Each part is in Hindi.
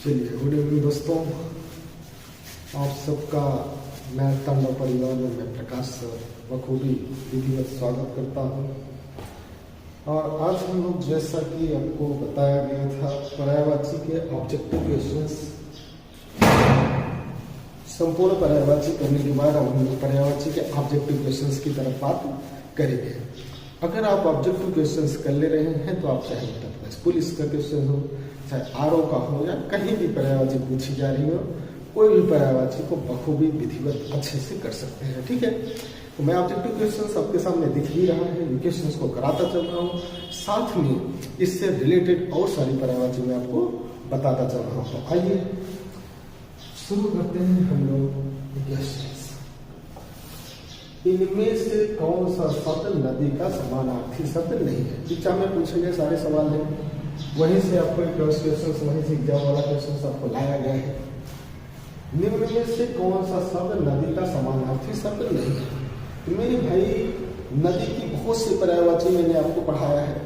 चलिए, गुड इवनिंग दोस्तों। आप सबका मैं तांडव परिवार में मैं प्रकाश सर बखूबी विधिवत स्वागत करता हूं। और आज हम लोग जैसा कि आपको बताया गया था पर्यायवाची के ऑब्जेक्टिव क्वेश्चंस, संपूर्ण पर्यायवाची करने के बाद हम लोग पर्यायवाची के ऑब्जेक्टिव क्वेश्चंस की तरफ बात करेंगे। अगर आप ऑब्जेक्टिव क्वेश्चंस कर ले रहे हैं तो आप चाहे पुलिस का क्वेश्चन हो, चाहे आरओ का हो, या कहीं भी पर्यायवाची पूछी जा रही हो, कोई भी पर्यायवाची को बखूबी विधिवत अच्छे से कर सकते हैं। ठीक है, तो मैं ऑब्जेक्टिव क्वेश्चंस आपके सामने दिख ही रहा है, ये क्वेश्चंस को कराता चल रहा हूँ, साथ में इससे रिलेटेड और सारी पर्यायवाची मैं आपको बताता चल रहा हूँ। तो आइए शुरू करते हैं हम लोग क्वेश्चंस। इनमें से कौन सा शब्द नदी का समानार्थी शब्द नहीं है? एग्जाम में पूछे गए सारे सवाल हैं, वहीं से आपको एक क्वेश्चन, वहीं से एग्जाम वाला क्वेश्चन आपको लाया गया है। निम्न में से कौन सा शब्द नदी का समानार्थी शब्द नहीं है? तो मेरे भाई, नदी की बहुत सी पर्यायवाची मैंने आपको पढ़ाया है,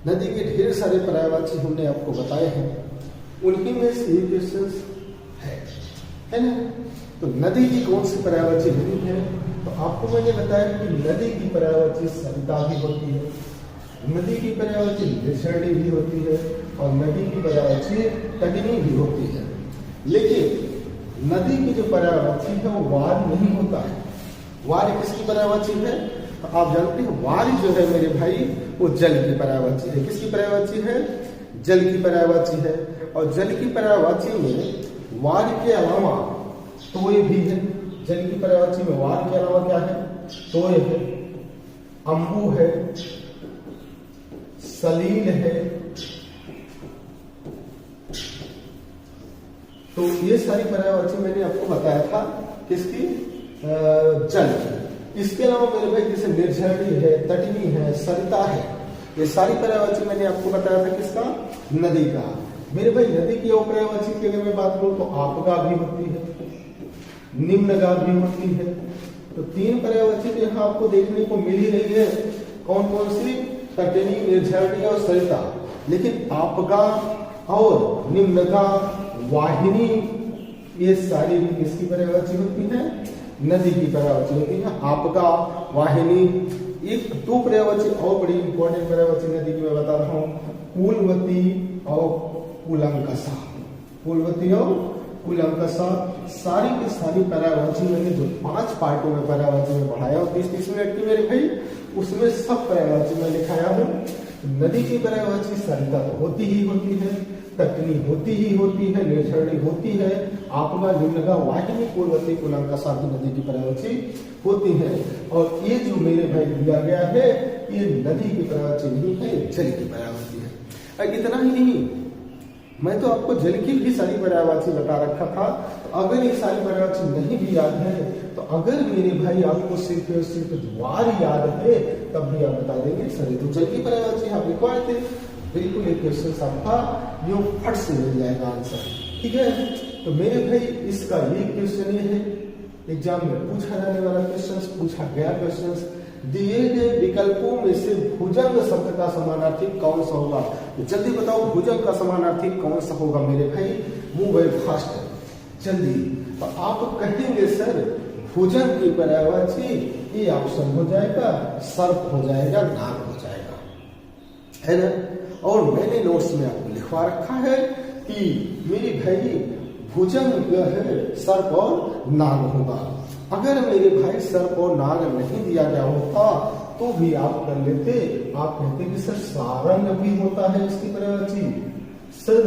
नदी के ढेर सारे पर्यायवाची हमने आपको बताए हैं, उन्हीं में से ये क्वेश्चन है ना। तो नदी की कौन सी पर्यायवाची नहीं है? तो आपको मैंने बताया कि नदी की पर्यायवाची सरिता भी होती है, नदी की पर्यायवाची निर्झरणी भी होती है, और नदी की पर्यायवाची तटिनी भी होती है। लेकिन नदी की जो पर्यायवाची है वो वार नहीं होता है। वार किसकी पर्यायवाची है? तो आप जानते हैं वार जो है मेरे भाई वो जल की पर्यायवाची है। किसकी पर्यायवाची है? जल की पर्यायवाची है। और जल की पर्यायवाची में वार के अलावा तोय भी है। जल की पर्यायवाची में वार के अलावा क्या है? तोय है, अम्बु है, सलील है। तो ये सारी पर्यायवाची मैंने आपको बताया था किसकी? जल की। इसके अलावा मेरे भाई जैसे निर्झरणी है, तटिनी है, सरिता है, ये सारी पर्यायवाची मैंने आपको बताया था किसका? नदी का। मेरे भाई नदी की और पर्यायवाची की अगर मैं बात करूं तो आपगा भी होती है, निम्नगा भी होती है। तो तीन पर्यायवाची तो यहाँ आपको देखने को मिल ही रही है। कौन कौन सी? तटिनी, निर्झरणी और सरिता। लेकिन आपगा और निम्नगा, वाहिनी, ये सारी भी किसकी पर्यायवाची होती है? नदी की पर्यायवाची होती है। आपगा, वाहिनी। एक दो पर्यायवाची और बड़ी इंपॉर्टेंट पर्यायवाची नदी की मैं बता रहा हूँ, कुलवती और कुलंकसा। कुलवती और कुलंकसा, सारी की सारी पर्यायवाची मैंने जो 5 पार्टों में पर्यायवाची में पढ़ाया और 30-30 मिनट की मेरे भाई, उसमें सब पर्यायवाची मैं लिखाया हूँ। नदी की पर्यायवाची सरिता तो होती ही होती है, तटनी होती ही होती है, निर्झरणी होती है, आपगा, निम्नगा, वाहिनी, कुलवती, कुलंकसा की नदी की पर्यायवाची होती है। और ये जो मेरे भाई दिया गया है ये नदी की पर्यायवाची नहीं है, जल की पर्यायवाची है। इतना ही नहीं, मैं तो आपको जल की भी सारी पर्यायवाची बता रखा था। तो अगर ये सारी पर्यायवाची नहीं भी याद है, तो अगर मेरे भाई आपको सिर्फ वार याद है, तब भी आप बता देंगे सर तो जल की पर्यायवाची आप लिखवाए थे। बिल्कुल एक क्वेश्चन आपका यो फट से मिल जाएगा आंसर। ठीक है, तो मेरे भाई इसका ये क्वेश्चन ये है, एग्जाम में पूछा जाने वाला क्वेश्चन, पूछा गया क्वेश्चन। दिए गए विकल्पों में से भुजंग शब्द का समानार्थी कौन सा होगा? जल्दी बताओ, भुजंग का समानार्थी कौन सा होगा मेरे भाई? मूव वेरी फास्ट, जल्दी। तो आप कहेंगे सर भुजंग की पर्यायवाची ये ऑप्शन हो जाएगा, सर्प हो जाएगा, नाग हो जाएगा, है ना। और मैंने नोट्स में आपको लिखवा रखा है कि मेरे भाई भुजंग है सर्प और नाग होगा। अगर मेरे भाई सर्प और नाग नहीं दिया गया होता तो भी आप कर लेते। आप कहते कि सर सारंग भी होता है इसकी पर्यायवाची, सर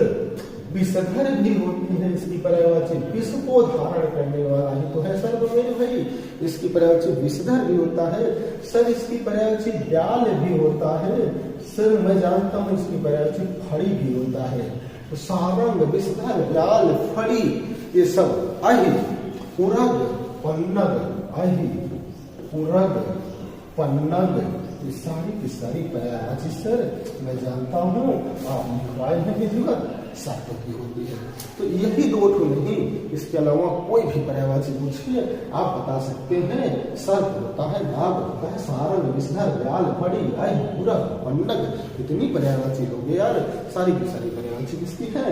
विषधर भी होती है इसकी पर्यायवाची, विष को धारण करने वाला ही तो है सर मेरे भाई, इसकी पर्यायवाची विषधर भी होता है। सर इसकी पर्यायवाची ब्याल भी होता है, सर मैं जानता हूँ इसकी पर्यायवाची फड़ी भी होता है। तो सारंग, विषधर, ब्याल, फड़ी, ये सब अहि, उरग, पन्नग, अहि, उरग, पन्नग, ये सारी की सारी पर्यायवाची सर मैं जानता हूँ, आप लिखवाए हैं विधिवत। सर्प की होती है। तो यही दो ठो नहीं, इसके अलावा कोई भी पर्यायवाची पूछिए आप बता सकते हैं। सर्प होता है, नाग होता है, सारंग, विषधर, व्याल, बड़ी, आई, पूरा, पन्नग, इतनी पर्यायवाची हो गई यार। सारी की सारी पर्यायवाची किसकी है?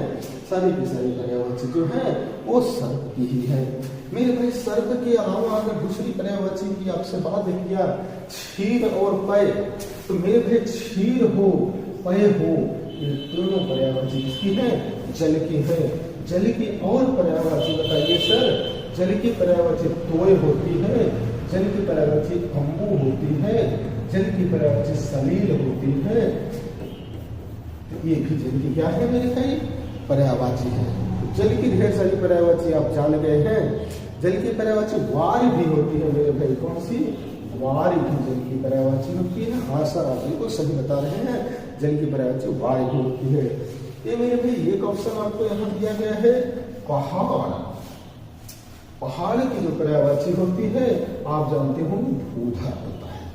सारी की सारी पर्यायवाची जो है वो सर्प की ही है। मेरे भाई सर्प के अलावा अगर दूसरी पर्यायवाची की आपसे बात किया, क्षीर और पय, तो मेरे भाई क्षीर हो, पय हो, ये दोनों पर्यायवाची किसकी है? जल की है। जल की और पर्यायवाची बताइए सर। जल की पर्यायवाची तोय होती है, जल की पर्यायवाची अम्बु होती है, जल की पर्यायवाची सलील होती है। ये भी जल की क्या है मेरे भाई? पर्यायवाची है। जल की ढेर सारी पर्यायवाची आप जान गए हैं। जल की पर्यायवाची वार भी होती है मेरे भाई। कौन सी? वार भी जल की पर्यायवाची होती है। हाँ सर आप बिल्कुल सही बता रहे हैं, जल की पर्यायवाची वार भी होती है। ये मेरे भाई एक ऑप्शन आपको यहाँ दिया गया है, पहाड़। पहाड़ की जो पर्यायवाची होती है आप जानते हो भूधर होता है।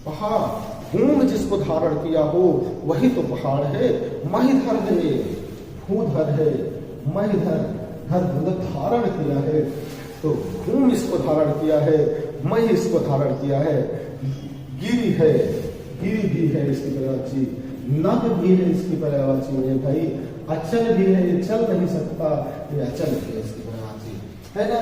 पहाड़, भूम जिसको धारण किया हो वही तो पहाड़ है। महिधर है, भूधर है, महिधर, हर भूधर धारण किया है, तो भूम इसको धारण किया है, मही इसको धारण किया है। गिरी है, गिरी भी है इसकी पर्यायवाची। नग भी है इसकी पर्यायवाची मेरे भाई। अचल भी है, ये चल नहीं सकता, ये अचल भी है इसकी पर्यायवाची, है ना।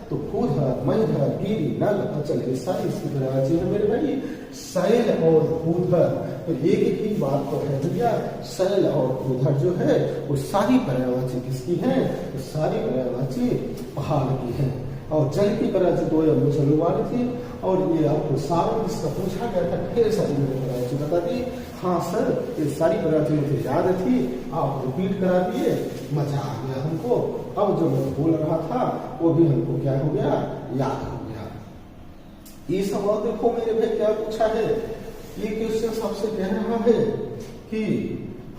तो भूधर, महिधर, गिरी, नग, अचल, ये सारी इसकी पर्यायवाची है मेरे भाई। शैल और भूधर, तो एक ही बात तो है भैया, शैल और भूधर जो है वो सारी पर्यायवाची किसकी है? वो सारी पर्यायवाची पहाड़ की है। और जल की पर्यायवाची तो ये मुसलमान थी। और ये आपको सारंग जिसका पूछा गया था, ढेर सारी पर्यायवाची बता दी। हाँ सर ये सारी पर्यायवाची मुझे याद थी, आप रिपीट करा दिए, मजा आ गया हमको। अब जो मैं बोल रहा था वो भी हमको क्या हो गया? याद हो गया। ये सवाल देखो मेरे भाई क्या पूछा है। ये क्वेश्चन आपसे कह रहा है कि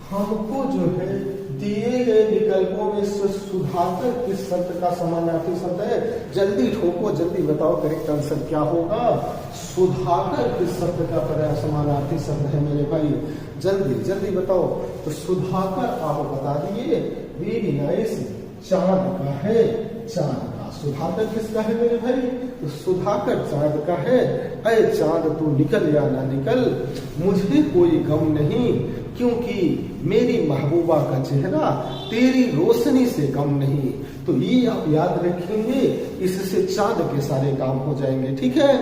हमको जो है दिए गए विकल्पों में से सुधाकर किस शब्द का समानार्थी शब्द है? जल्दी ठोको, जल्दी बताओ करेक्ट आंसर क्या होगा। सुधाकर किस शब्द का समानार्थी शब्द है मेरे भाई? जल्दी जल्दी बताओ। तो सुधाकर आप बता दिए, वेरी नाइस, चांद का है, चांद का। सुधाकर किसका है मेरे भाई? तो सुधाकर चांद का है। अय चांद तू निकल या ना निकल, मुझे कोई गम नहीं, क्योंकि मेरी महबूबा का चेहरा तेरी रोशनी से कम नहीं। तो ये आप याद रखेंगे, इससे चांद के सारे काम हो जाएंगे, ठीक है।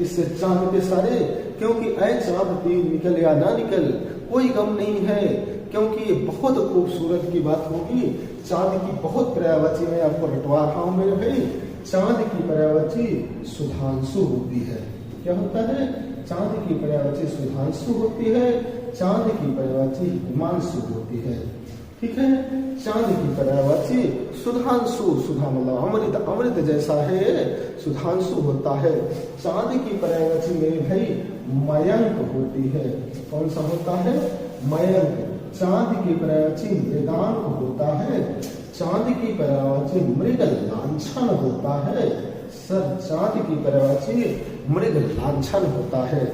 इससे चांद के सारे, क्योंकि ऐ चांद तू निकल या ना निकल, कोई गम नहीं है, क्योंकि ये बहुत खूबसूरत की बात होगी। चांद की बहुत पर्यायवाची मैं आपको रटवा रहा हूं मेरे भाई। चांद की पर्यायवाची सुधांशु होती है। क्या होता है? चांद की पर्यायवाची सुधांशु होती है, चांद की पर्यायवाची हिमांशु होती है, ठीक है। चांद की पर्यायवाची सुधांशु, सुधा मतलब अमृत, अमृत जैसा है, सुधांशु होता है। चांद की पर्यायवाची मेरे भाई मयंक होती है। कौन सा होता है? मयंक। चांद की पर्यायवाची मृगांक होता है, चांद की पर्यायवाची मृग लांछन होता है। सर चांद की पर्यायवाची मृग लांछन होता है।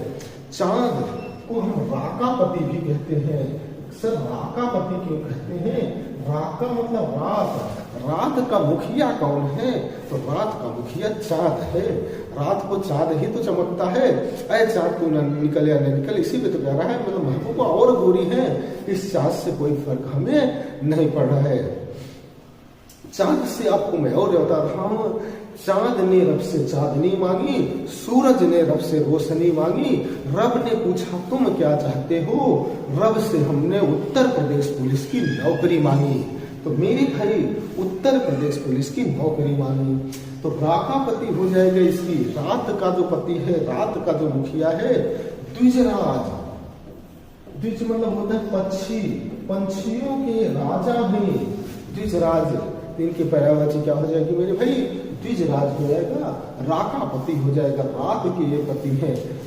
चांद को हम राकापति भी कहते हैं। सर राकापति क्यों कहते हैं? राका मतलब रात, रात का मुखिया कौन है? तो रात का मुखिया चांद है। रात को चांद ही तो चमकता है। ऐ चांद तू न निकल या न निकल, इसी पे तो कह रहा है, मतलब महबूबा और गोरी है, इस चांद से कोई फर्क हमें नहीं पड़ रहा है। चांद से आपको मैं और बता रहा हूं, चांद ने रब से चांदनी मांगी, सूरज ने रब से रोशनी मांगी, रब ने पूछा तुम क्या चाहते हो, रब से हमने उत्तर प्रदेश पुलिस की नौकरी मांगी। तो मेरी भाई उत्तर प्रदेश पुलिस की नौकरी मांगी, तो राकापति हो जाएगा इसकी, रात का जो पति है, रात का जो मुखिया है, द्विजराज। द्विज मतलब होता है पक्षी, पंछियों के राजा हैं द्विजराज। इनकी पर्यायवाची क्या हो जाएगी मेरे भाई? द्विजराज हो जाएगा, राकापति हो जाएगा, रात के ये पति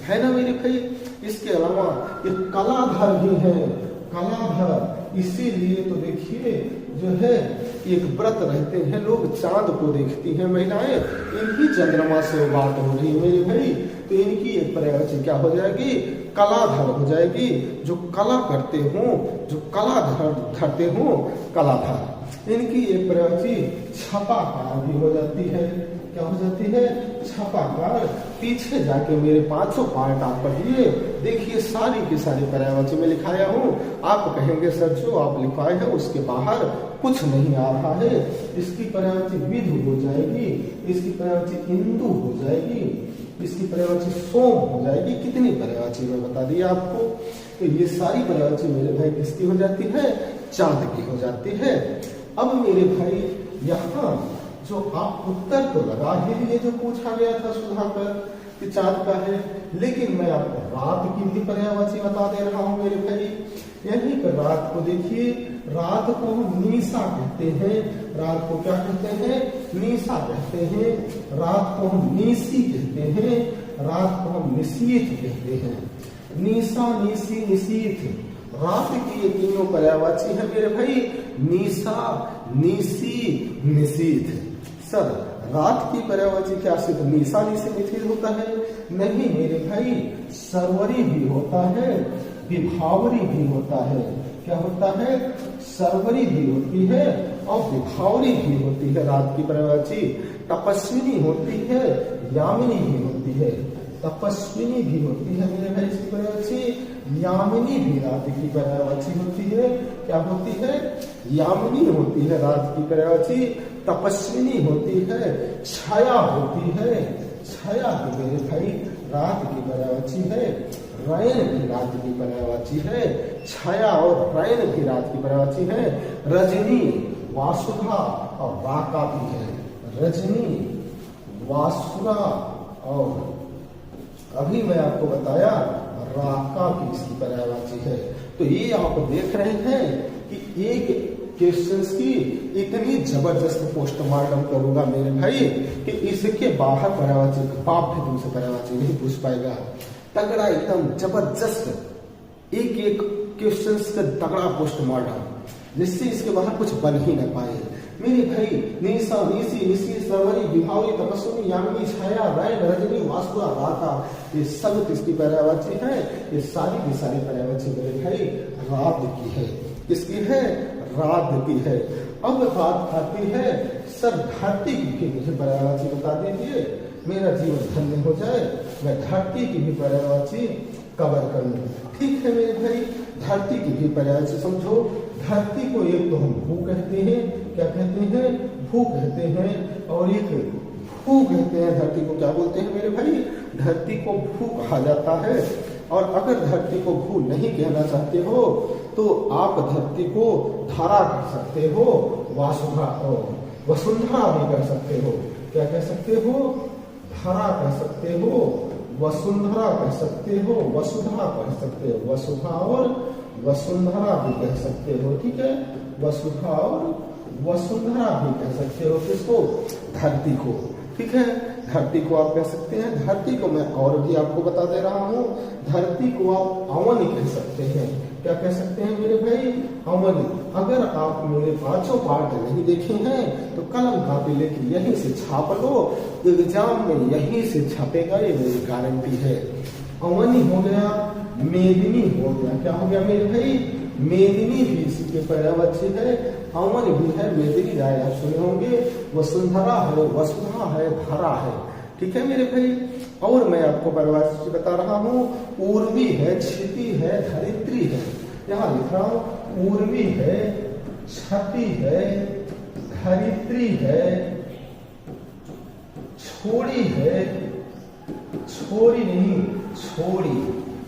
है ना मेरे भाई। इसके अलावा ये कलाधर भी है, कलाधर, इसीलिए तो देखिए जो है एक व्रत रहते हैं, लोग चांद को देखती हैं महिलाएं, इनकी चंद्रमा से बात हो रही है मेरे भाई, तो इनकी एक पर्यायवाची क्या हो जाएगी, कलाधर हो जाएगी। जो कला करते हो, जो कला धरते हो, कलाधर। इनकी एक पर्यायवाची छपाकार भी हो जाती है। क्या हो जाती है, छपाकार। पीछे जाके मेरे 500 पार्ट आप पढ़िए, देखिए सारी की सारी पर्यायवाची में लिखाया हूँ। आप कहेंगे सर जो आप लिखवाए हैं उसके बाहर कुछ नहीं आ रहा है। इसकी पर्यायवाची विधु हो जाएगी, इसकी पर्यायवाची इंदु हो जाएगी, इसकी पर्यायवाची सोम हो जाएगी। कितनी पर्यायवाची मैं बता दी आपको। तो ये सारी पर्यायवाची मेरे भाई किसकी हो जाती है, चांद की हो जाती है। अब मेरे भाई यहाँ जो आप उत्तर तो लगा ही लिए जो पूछा गया था सुधाकर कि चांद का है, लेकिन मैं आपको रात की भी पर्यायवाची बता दे रहा हूँ मेरे भाई। यहीं पर रात को देखिए, रात को हम निशा कहते हैं। रात को क्या कहते हैं, निशा कहते हैं। रात को हम निशी कहते हैं, रात को हम निशीथ कहते हैं। निशा, निशी, निशीथ, रात की ये तीनों पर्यायवाची है मेरे भाई, निशा, निशी, निशीथ। सर रात की पर्यायवाची क्या सिर्फ निशा, निशी, निशीथ होता है? नहीं मेरे भाई, सर्वरी भी होता है, विभावरी भी होता है। क्या होता है, सर्वरी भी होती है और विभावरी भी होती है रात की पर्यायवाची। तपस्विनी होती है, यामिनी भी होती है। तपस्विनी भी होती है मेरे भाई इसकी पर्यायवाची, यामिनी भी रात की पर्यायवाची होती है। क्या होती है, यामिनी होती है रात की पर्यायवाची, तपस्विनी होती है, छाया होती है। छाया की मेरे भाई रात की पर्यायवाची है, रैन भी रात की पर्यायवाची है। छाया और रैन भी रात की पर्यायवाची है। रजनी, वासुधा और राका भी है। रजनी, वासुधा और अभी मैं आपको बताया राका भी इसकी पर्यायवाची है। तो ये आप देख रहे हैं कि एक क्वेश्चंस की इतनी जबरदस्त पोस्टमार्टम करूंगा मेरे भाई कि इसके बाहर पर्यायवाची बाप भी तुमसे पर्यायवाची नहीं पूछ पाएगा। तगड़ा एकदम जबरदस्त एक एक क्वेश्चंस का तगड़ा पोस्टमार्टम, जिससे इसके बाहर कुछ बन ही न पाए मेरे भाई। निशा, निशी, निशी, सर्वरी, विभावरी, तपस्विनी, यामिनी, छाया, रैन, रजनी, वासुधा, राका, ये सब किसकी पर्यायवाची है? ये सारी की सारी पर्यायवाची मेरे भाई रात की है। किसकी है, रात की है। अब बात आती है सर धरती की भी मुझे पर्यायवाची बता दीजिए, मेरा जीवन धन्य हो जाए, मैं धरती की भी पर्यायवाची कवर कर लूं। ठीक है मेरे भाई, धरती की भी पर्यायवाची समझो। धरती को एक तो हम भू कहते हैं, क्या कहते हैं, भू कहते हैं, और एक भू कहते हैं। धरती को क्या बोलते हैं मेरे भाई, धरती को भू कहा जाता है। और अगर धरती को भू नहीं कहना चाहते हो तो आप धरती को धारा कह सकते हो, वासुधा वसुंधरा भी कह सकते हो। क्या कह सकते हो, धारा कह सकते हो, वसुंधरा कह सकते हो, वसुधा कह सकते हो, वसुधा और वसुंधरा भी कह सकते हो। ठीक है, वसुधा और वसुंधरा भी कह सकते हो। किसको, धरती को। ठीक है, धरती को आप कह सकते हैं। धरती को मैं और भी आपको बता दे रहा हूँ, धरती को आप अवनी कह सकते हैं। क्या कह सकते हैं मेरे भाई, अवनी। अगर आप मेरे 5 पार्ट नहीं देखे हैं तो कलम कापी लेके यहीं से छाप लो, एग्जाम में यहीं से छपेगा, ये मेरी गारंटी है। अवनी हो गया, मेदिनी हो गया। क्या हो गया मेरे भाई, मेदिनी भी इसके पर्यायवाची है, अवन भी है, मेदिनी राय आप सुने होंगे, वसुंधरा है, वसुधा है, धरा है। ठीक है मेरे भाई, और मैं आपको पर्यायवाची बता रहा हूँ, उर्वी है, क्षिति है, धरित्री है। यहाँ लिख रहा हूँ, उर्वी है, क्षति है, धरित्री है, छोड़ी है, छोड़ी नहीं, छोड़ी।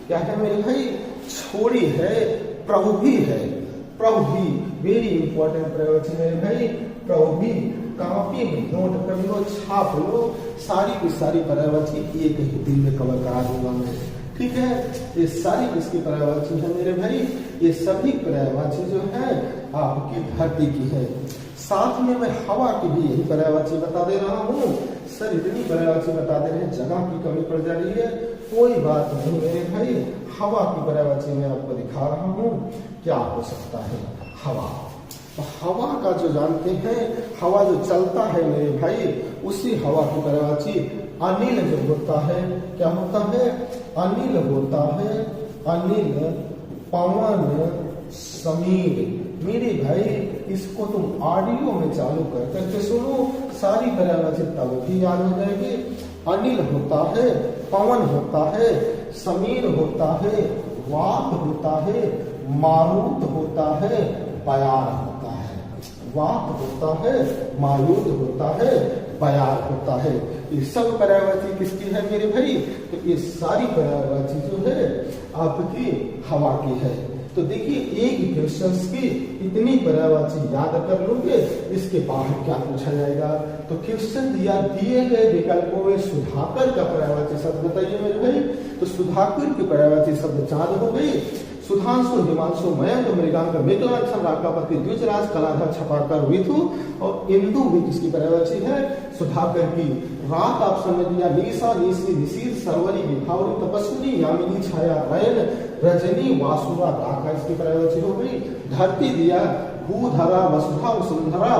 क्या है मेरे भाई, छोड़ी है, प्रभुभी है। प्रभुभी वेरी इंपॉर्टेंट पर्यायवाची मेरे भाई, प्रभुभी। कॉपी में नोट कर लो, छाप लो, सारी की सारी पर्यायवाची एक ही दिन में कवर करा दूंगा मैं। ठीक है, ये सारी किसकी पर्यायवाची है मेरे भाई, ये सभी पर्यायवाची जो है आपकी धरती की है। साथ में मैं हवा की भी यही पर्यायवाची बता दे रहा हूँ। सर इतनी पर्यायवाची बता दे रहे हैं, जगह की कमी पड़ जा रही है, कोई बात नहीं मेरे भाई। हवा की पर्यायवाची मैं आपको दिखा रहा हूँ, क्या हो सकता है हवा। तो हवा का जो जानते हैं, हवा जो चलता है मेरे भाई, उसी हवा की पर्यायवाची अनिल जो होता है, क्या होता है? अनिल होता है। अनिल, पवन, समीर। मेरे भाई इसको तुम ऑडियो में चालू कर करके सुनो, सारी पर्यायवाची तब भी याद हो जाएगी। अनिल होता है, पवन होता है, समीर होता है, वात होता है, मारुत होता है, बयार होता है। वात होता है, मारुत होता है, बयार होता है। ये सब पर्यायवाची किसकी है मेरे भाई? तो ये सारी पर्यायवाची जो है आपकी हवा की है। तो देखिए एक क्वेश्चन की इतनी पर्यायवाची याद कर लोगे, इसके बाहर क्या पूछा जाएगा? तो क्वेश्चन दिए गए विकल्पों में सुधाकर का पर्यायवाची शब्द बताइए मेरे भाई। तो सुधाकर की पर्यायवाची शब्द चांद हो गई। सुधांशु, हिमांशु, मयंक, मृगांक, मित्रवत्सल, राकापति, द्विजराज, कलाधर, छपाकर, विधु और इंदु भी किसकी पर्यायवाची है? सुधाकर की। रात ऑप्शन में दिया निशा, निशी, निशीर, सरवरी, विभावरी, तपस्विनी, यामिनी, छाया, रयन, रजनी, वासुरा, राका इसकी पर्यायवाची हो गई। धरती दिया भूधरा, वसुधा, वसुंधरा,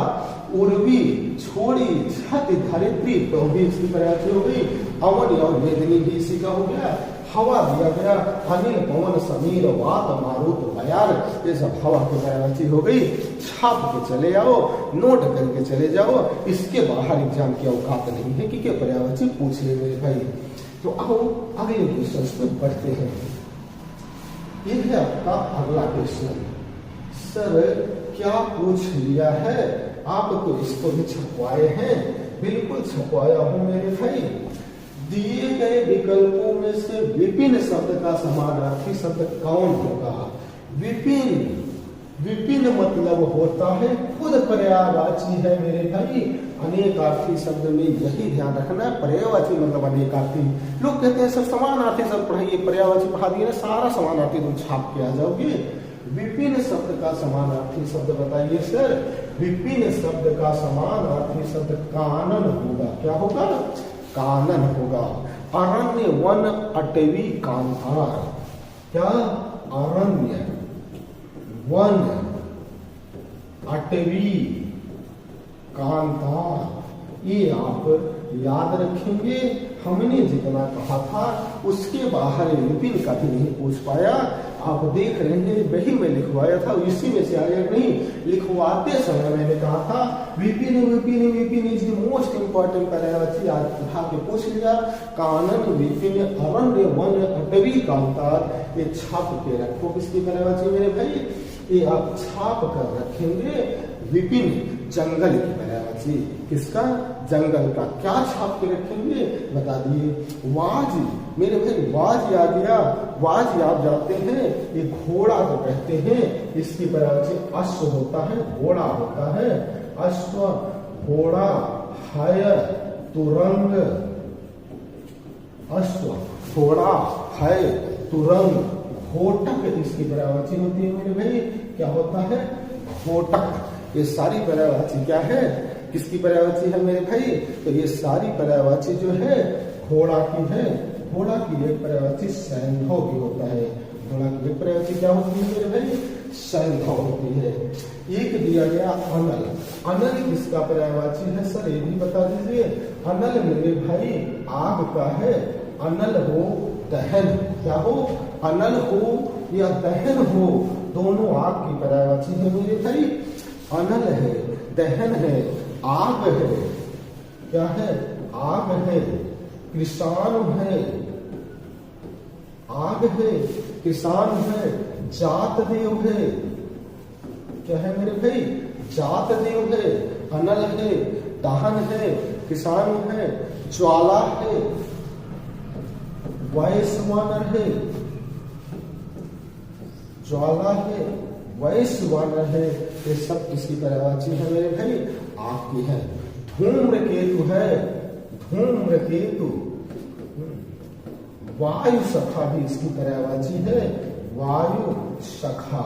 उर्वी, छोड़ी, छत, धरित्री, तो भी इसकी पर्यायवाची हो गई। अवन और वेदनी भी इसी का हो गया। हवा दिया गया अनिल, पवन, समीर, वात, मारुत, बयार, ये सब हवा की पर्यायवाची हो गई। छाप के चले आओ, नोट करके चले जाओ, इसके बाहर एग्जाम की औकात नहीं है कि क्या पर्यायवाची पूछ ले मेरे भाई। तो आओ अगले क्वेश्चन पे बढ़ते हैं। ये है आपका अगला क्वेश्चन। सर क्या पूछ लिया है? आप तो इसको भी छपवाए हैं, बिल्कुल छपवाया हूं मेरे भाई। दिए गए विकल्पों में से विपिन शब्द का समानार्थी शब्द कौन होगा? विपिन, विपिन मतलब होता है खुद पर्यायवाची है मेरे भाई। अनेकार्थी शब्द में यही ध्यान रखना है, पर्यायवाची मतलब अनेकार्थी। लोग कहते हैं सब समानार्थी शब्द पढ़ाइए, पर्यायवाची पढ़ा दिए ना, सारा समानार्थी तुम छाप के आ जाओगे। विपिन शब्द का समानार्थी शब्द बताइए सर। विपिन शब्द का समानार्थी शब्द कानन होगा। क्या होगा? कानन होगा। अरण्य, वन, अटवी, कांतार। क्या? अरण्य, वन, अटवी, कांतार। ये आप याद रखेंगे। हमने जितना कहा था उसके बाहर विपिन का भी नहीं पूछ पाया। आप देख रहे हैं वही मैं लिखवाया था, इसी में से आया नहीं। लिखवाते समय मैंने कहा था Vipin, Vipin, Vipin is the most important पर्यायवाची। आज उठा के पूछ लिया। कानन, विपिन, अरण्य, वन, अटवी, कांतार, ये छाप के रखो किसकी पर्यायवाची मेरे भाई? ये आप छाप कर रखेंगे। विपिन जंगल की पर्यायवाची। किसका? जंगल का। क्या छाप के रखेंगे बता दिए। वाज, मेरे भाई वाज आ गया। वाज आप जाते हैं, ये घोड़ा को कहते हैं, इसकी पर्यायवाची अश्व होता है, घोड़ा होता है। अश्व, घोड़ा, हय, तुरंग। अश्व, घोड़ा, हय, तुरंग, घोटक इसकी पर्यायवाची होती है मेरे भाई। क्या होता है? घोटक। ये सारी पर्यायवाची क्या है? किसकी पर्यायवाची है मेरे भाई? तो ये सारी पर्यायवाची जो है घोड़ा की है। घोड़ा की एक पर्यायवाची सैंधव की होता है। घोड़ा की एक पर्यायवाची क्या होती है मेरे भाई? सैंधव होती है। एक दिया गया अनल। अनल किसका पर्यायवाची है सर? ये भी बता दीजिए। अनल मेरे भाई आग का है। अनल हो, दहन। क्या हो? अनल हो या दहन हो, दोनों आग की पर्यायवाची है मेरे भाई। अनल है, दहन है, आग है। क्या है? आग है। किसान है, आग है, किसान है, जात देव है। क्या है मेरे भाई? जात देव है। अनल है, दहन है, किसान है, ज्वाला है, वैश्वानर है। ज्वाला है, वैश्वानर है। ये सब किसकी पर्यायवाची है मेरे भाई? आपकी है। धूम्रकेतु है, धूम्रकेतु। वायु सखा भी इसकी पर्यायवाची है, वायु सखा।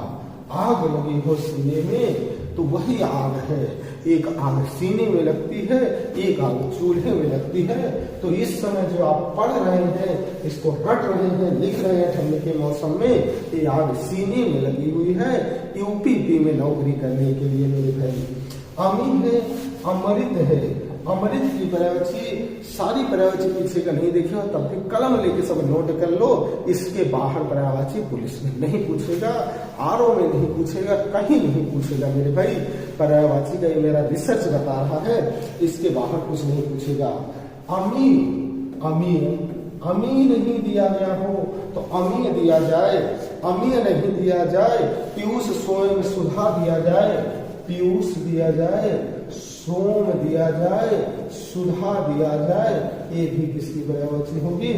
आग लगी हो सीने में तो वही आग है। एक आग सीने में लगती है, एक आग चूल्हे में लगती है। तो इस समय जो आप पढ़ रहे हैं, इसको रट रहे हैं, लिख रहे हैं ठंड के मौसम में, ये आग सीने में लगी हुई है यूपीपी में नौकरी करने के लिए मेरे भाई। अमी है, अमृत है। अमृत की पर्यायवाची सारी पर्यायवाची पीछे का नहीं देखे हो तब भी कलम लेके सब नोट कर लो। इसके बाहर पर्यायवाची पुलिस में नहीं पूछेगा, आरओ में नहीं पूछेगा, कहीं नहीं पूछेगा मेरे भाई। पर्यायवाची का ये मेरा रिसर्च बता रहा है, इसके बाहर कुछ नहीं पूछेगा। अमी, अमी, अमी नहीं दिया गया हो तो अमी दिया जाए, अमी नहीं दिया जाए, पीयूष स्वयं सुधा दिया जाए, पीयूष दिया जाए, सोम दिया जाए, सुधा दिया जाए। ये भी किसकी पर्यायवाची होगी?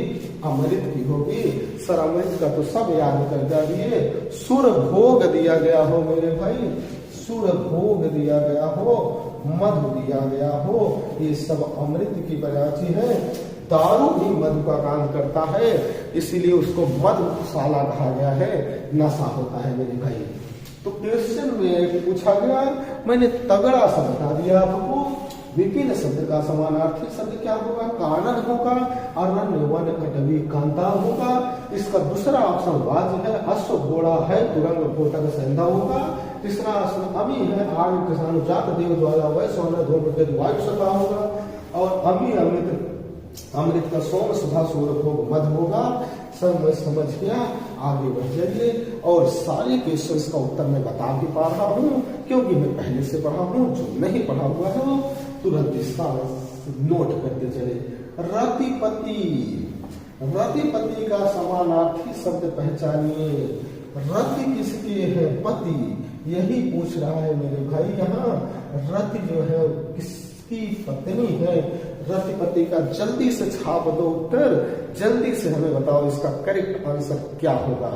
अमृत की होगी। सर अमृत का तो सब याद कर जाइए। सुर भोग दिया गया हो मेरे भाई, सुर भोग दिया गया हो, मधु दिया गया हो, ये सब अमृत की पर्यायवाची है। दारू भी मधु का काम करता है, इसीलिए उसको मधुशाला कहा गया है, नशा होता है मेरे भाई। तो क्वेश्चन में पूछा गया, मैंने तगड़ा सा बता दिया आपको। विपिन शब्द का समानार्थी शब्द क्या होगा? कानन होगा। अरण्य वन कटवी कांता होगा। इसका दूसरा ऑप्शन वाज है। अश्व घोड़ा है, तुरंग कोटक संधा होगा। तीसरा ऑप्शन अमी है। आग किसान जात देव ज्वाला वै सोना धूम के वायु सभा होगा। और अमी अमृत, अमृत का सोम सुधा सूर भोग मध होगा। सब मैं समझ गया, आगे बढ़ जाइए। और सारे क्वेश्चंस का उत्तर मैं बता भी पा रहा हूँ, क्योंकि मैं पहले से पढ़ा हूँ। जो नहीं पढ़ा हुआ है वो तुरंत इसका नोट करते चले। रतिपति, रतिपति का समानार्थी शब्द पहचानिए। रति किसके है? पति, यही पूछ रहा है मेरे भाई। यहाँ रति जो है किसकी पत्नी है? रतिपति का जल्दी से छाप दो उत्तर, जल्दी से हमें बताओ इसका करेक्ट आंसर क्या होगा।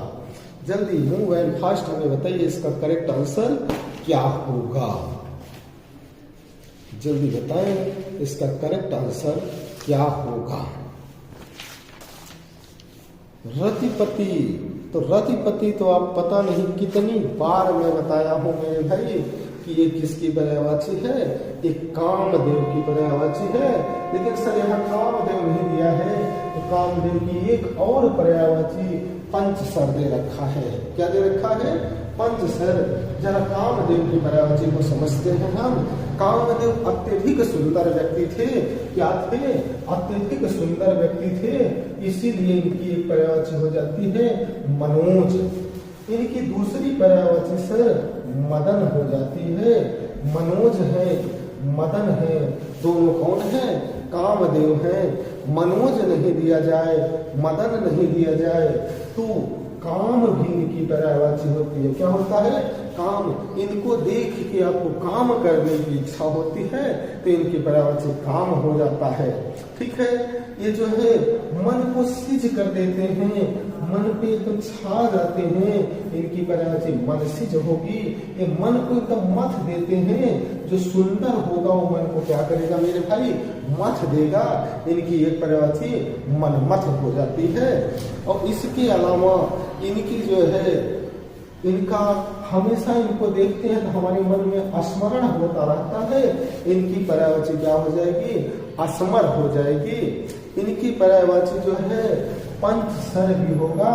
जल्दी मूव एंड फास्ट हमें बताइए इसका करेक्ट आंसर क्या होगा। जल्दी बताएं इसका करेक्ट आंसर क्या होगा। रतिपति, तो रतिपति तो आप पता नहीं कितनी बार मैं बताया हूं मेरे भाई कि ये किसकी पर्यायवाची है? एक कामदेव की पर्यायवाची है। लेकिन सर यहाँ कामदेव नहीं दिया है, तो कामदेव की एक और पर्यायवाची पंचसर दे रखा है। क्या दे रखा है? पंचसर। जरा कामदेव की पर्यायवाची को समझते हैं हम। कामदेव अत्यधिक सुंदर व्यक्ति थे। क्या थे? अत्यधिक सुंदर व्यक्ति थे, इसीलिए इनकी एक पर्यायवाची हो जाती है मनोज। इनकी दूसरी पर्यायवाची सर मदन हो जाती है। मनोज है, मदन है, दोनों कौन है? कामदेव है। मनोज नहीं दिया जाए, मदन नहीं दिया जाए, तो काम भी इनकी पर्यायवाची होती है। क्या होता है? काम। इनको देख के आपको काम करने की इच्छा होती है, तो इनकी पर्यायवाची काम हो जाता है। ठीक है। ये जो है मन को सिज कर देते हैं, मन पे तो छा जाते हैं, इनकी पर्यायवाची मनसिज होगी। ये मन को एकदम मथ देते हैं। जो सुंदर होगा वो मन को क्या करेगा मेरे भाई? मथ देगा। इनकी एक पर्यायवाची मनमथ हो जाती है। और इसके अलावा इनकी जो है, इनका हमेशा इनको देखते हैं तो हमारे मन में स्मरण होता रहता है। इनकी पर्यायवाची क्या हो जाएगी? असमर हो जाएगी। इनकी पर्यायवाची जो है पंचसर भी होगा,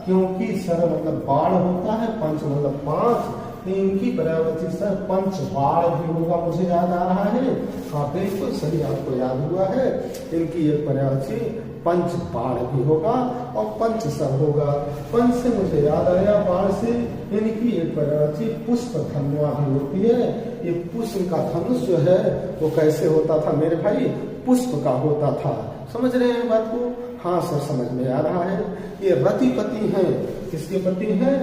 क्योंकि सर मतलब बाढ़ होता है, पंच मतलब 5, तो इनकी पर्यायवाची सर पंच बाढ़ भी होगा। मुझे याद आ रहा है। हाँ बिल्कुल सही, आपको याद हुआ है। इनकी एक पर्यायवाची पंच बाढ़ भी होगा और पंचसर होगा। पंच से मुझे याद आया, बाढ़ से इनकी एक पर्यायवाची पुष्प धनुआ भी होती है। ये पुष्प का धनुष जो है वो कैसे होता था मेरे भाई? पुष्प का होता था। समझ रहे हैं बात को? हाँ सर समझ में आ रहा है। ये रतिपति हैं। किसके पति हैं?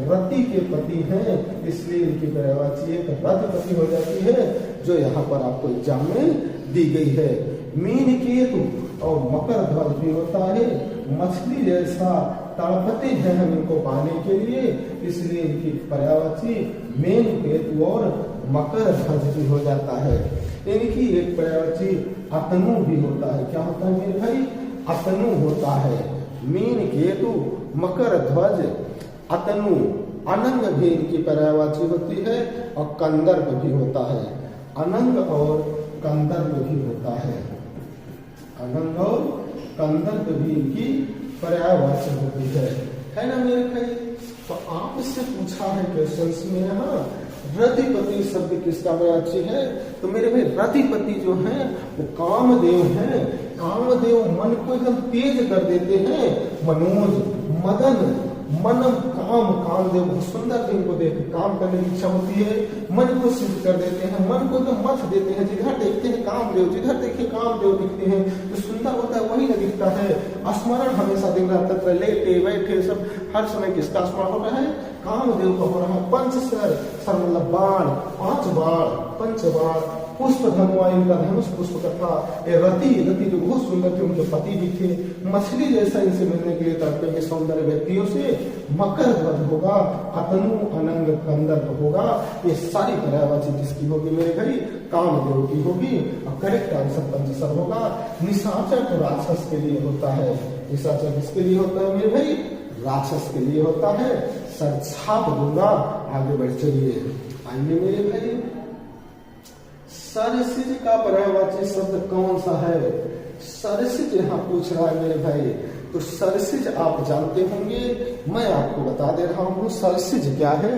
रति के पति हैं, इसलिए इनकी पर्यायवाची एक रतिपति हो जाती है, जो यहाँ पर आपको एग्जाम में दी गई है। मीन केतु और मकर ध्वज भी होता है। मछली जैसा तड़पते हैं हम इनको पाने के लिए, इसलिए इनकी पर्यायवाची मीन केतु और मकर ध्वज भी हो जाता है। इनकी एक पर्यायवाची अतनु भी होता है। क्या होता है मेरे भाई? अतनु होता है। मीन केतु, मकर ध्वज, अतनु, अनंग भी इनकी पर्यायवाची होती है और कंदर्प भी होता है। अनंग और कंदर्प भी होता है। अनंग और कंदर्प भी इनकी पर्यायवाची होती है ना मेरे भाई। तो आपसे पूछा है क्वेश्चंस में यहाँ रतिपति शब्द किसका पर्यायवाची है? तो मेरे भाई रतिपति जो है वो कामदेव है। कामदेव मन को एकदम तेज कर देते हैं। मनोज, मदन, मनम, काम, कामदेव बहुत सुंदर थे, इनको देख काम करने की इच्छा होती है। मन को सिद्ध कर देते हैं, मन को एकदम मथ देते हैं। जिधर देखते हैं कामदेव, जिधर देखिए कामदेव दिखते हैं, जो सुंदर होता है वही न दिखता है। स्मरण हमेशा दिन रात तक लेटे बैठे सब हर समय किसका स्मरण हो रहा है? कामदेव का हो रहा है। पंच सर मतलब बाण, 5 बाण, पंच बाण, पुष्प धनुआ इनका धनुष पुष्प का था। रति जो बहुत सुंदर थे, उनके पति भी थे। मछली जैसा इनसे मिलने के लिए तड़पे में सौंदर्य व्यक्तियों से मकर ध्वज होगा, अतनु, अनंग, कंदर्प होगा। ये सारी पर्यायवाची किसकी होगी मेरे भाई? कामदेव की होगी। और करेक्ट आंसर पंचसर होगा। निशाचर तो राक्षस के लिए होता है। निशाचर किसके लिए होता है मेरे भाई? राक्षस के लिए होता है। सर छाप दूंगा, आगे बढ़ चलिए। आइए मेरे भाई, सरसिज का पर्यायवाची शब्द कौन सा है? सरसिज यहाँ पूछ रहा है मेरे भाई। तो सरसिज आप जानते होंगे, मैं आपको बता दे रहा हूँ सरसिज क्या है।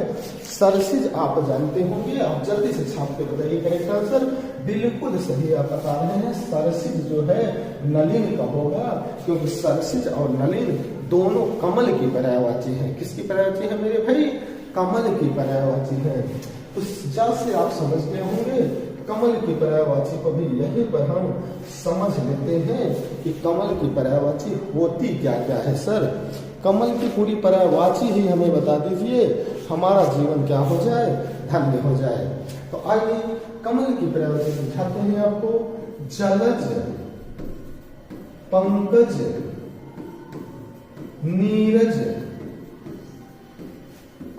सरसिज आप जानते होंगे, आप जल्दी से छाप के बताइए करेक्ट आंसर। बिल्कुल सही आप बता रहे हैं। सरसिज जो है नलिन का होगा, क्योंकि सरसिज और नलिन दोनों कमल की पर्यायवाची है। किसकी पर्यायवाची है मेरे भाई? कमल की पर्यायवाची है। तो जब से आप समझ गए होंगे कमल की पर्यायवाची को भी यहीं पर हम समझ लेते हैं कि कमल की पर्यायवाची होती क्या क्या है। सर कमल की पूरी पर्यायवाची ही हमें बता दीजिए, हमारा जीवन क्या हो जाए? धन्य हो जाए। तो आइए कमल की पर्यायवाची समझाते हैं आपको। जलज, पंकज, नीरज,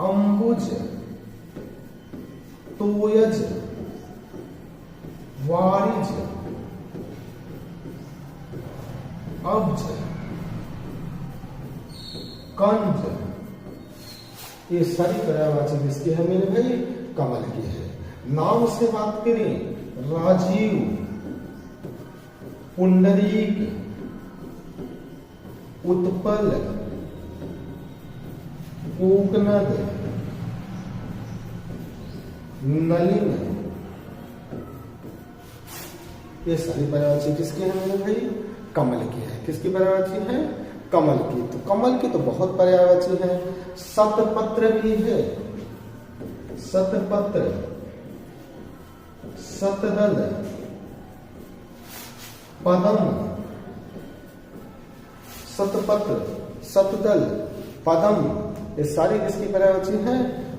अंबुज, तोयज, वारिज, अब्ज, कंज, ये सारी पर्यायवाची किसकी है मेरे भाई? कमल की है। नाम से बात करें, राजीव, पुंडरीक, उत्पल, कोकनद, नलिन, ये सारी पर्यायवाची किसकी है मेरे भाई? कमल की है। किसकी पर्यायवाची है? कमल की। तो कमल की तो बहुत पर्यायवाची है। शतपत्र भी है। शतपत्र, शतदल, पदम, शतपत्र, शतदल, पदम, ये सारी किसकी पर्यायवाची है?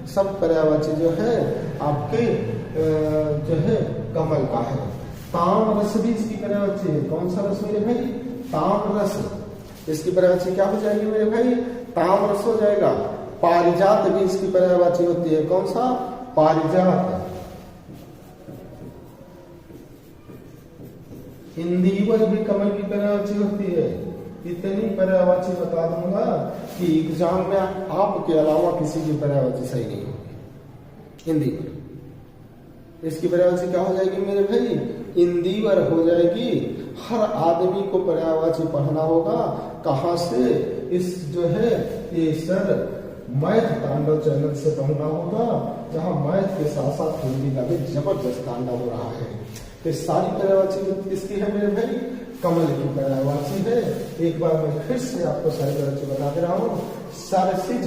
सब पर्यायवाची जो है आपके जो है कमल का है। ताम रस भी इसकी पर्यायवाची है। कौन सा रस मेरे भाई? ताम रस। इसकी पर्यायवाची क्या हो जाएगी मेरे भाई? ताम रस हो जाएगा। पारिजात भी इसकी पर्यायवाची होती है। कौन सा? पारिजात। इंदिवर भी कमल की पर्यायवाची होती है। इतनी पर्यायवाची बता दूंगा कि एग्जाम में आपके अलावा किसी की पर्यायवाची सही नहीं होगी। इंदिवर, इसकी पर्यायवाची क्या हो जाएगी मेरे भाई? इंदिवर हो जाएगी। हर आदमी को पर्यायवाची पढ़ना होगा। कहाँ से? इस जो है ये सर मैथ तांडव चैनल से पढ़ना होगा, जहाँ मैथ के साथ साथ हिंदी का भी जबरदस्त तांडव हो रहा है। तो सारी पर्यायवाची किसकी है मेरे भाई? कमल की पर्यायवाची है। एक बार मैं फिर से आपको सारी पर्यायवाची बता दे रहा हूँ। सरसिज,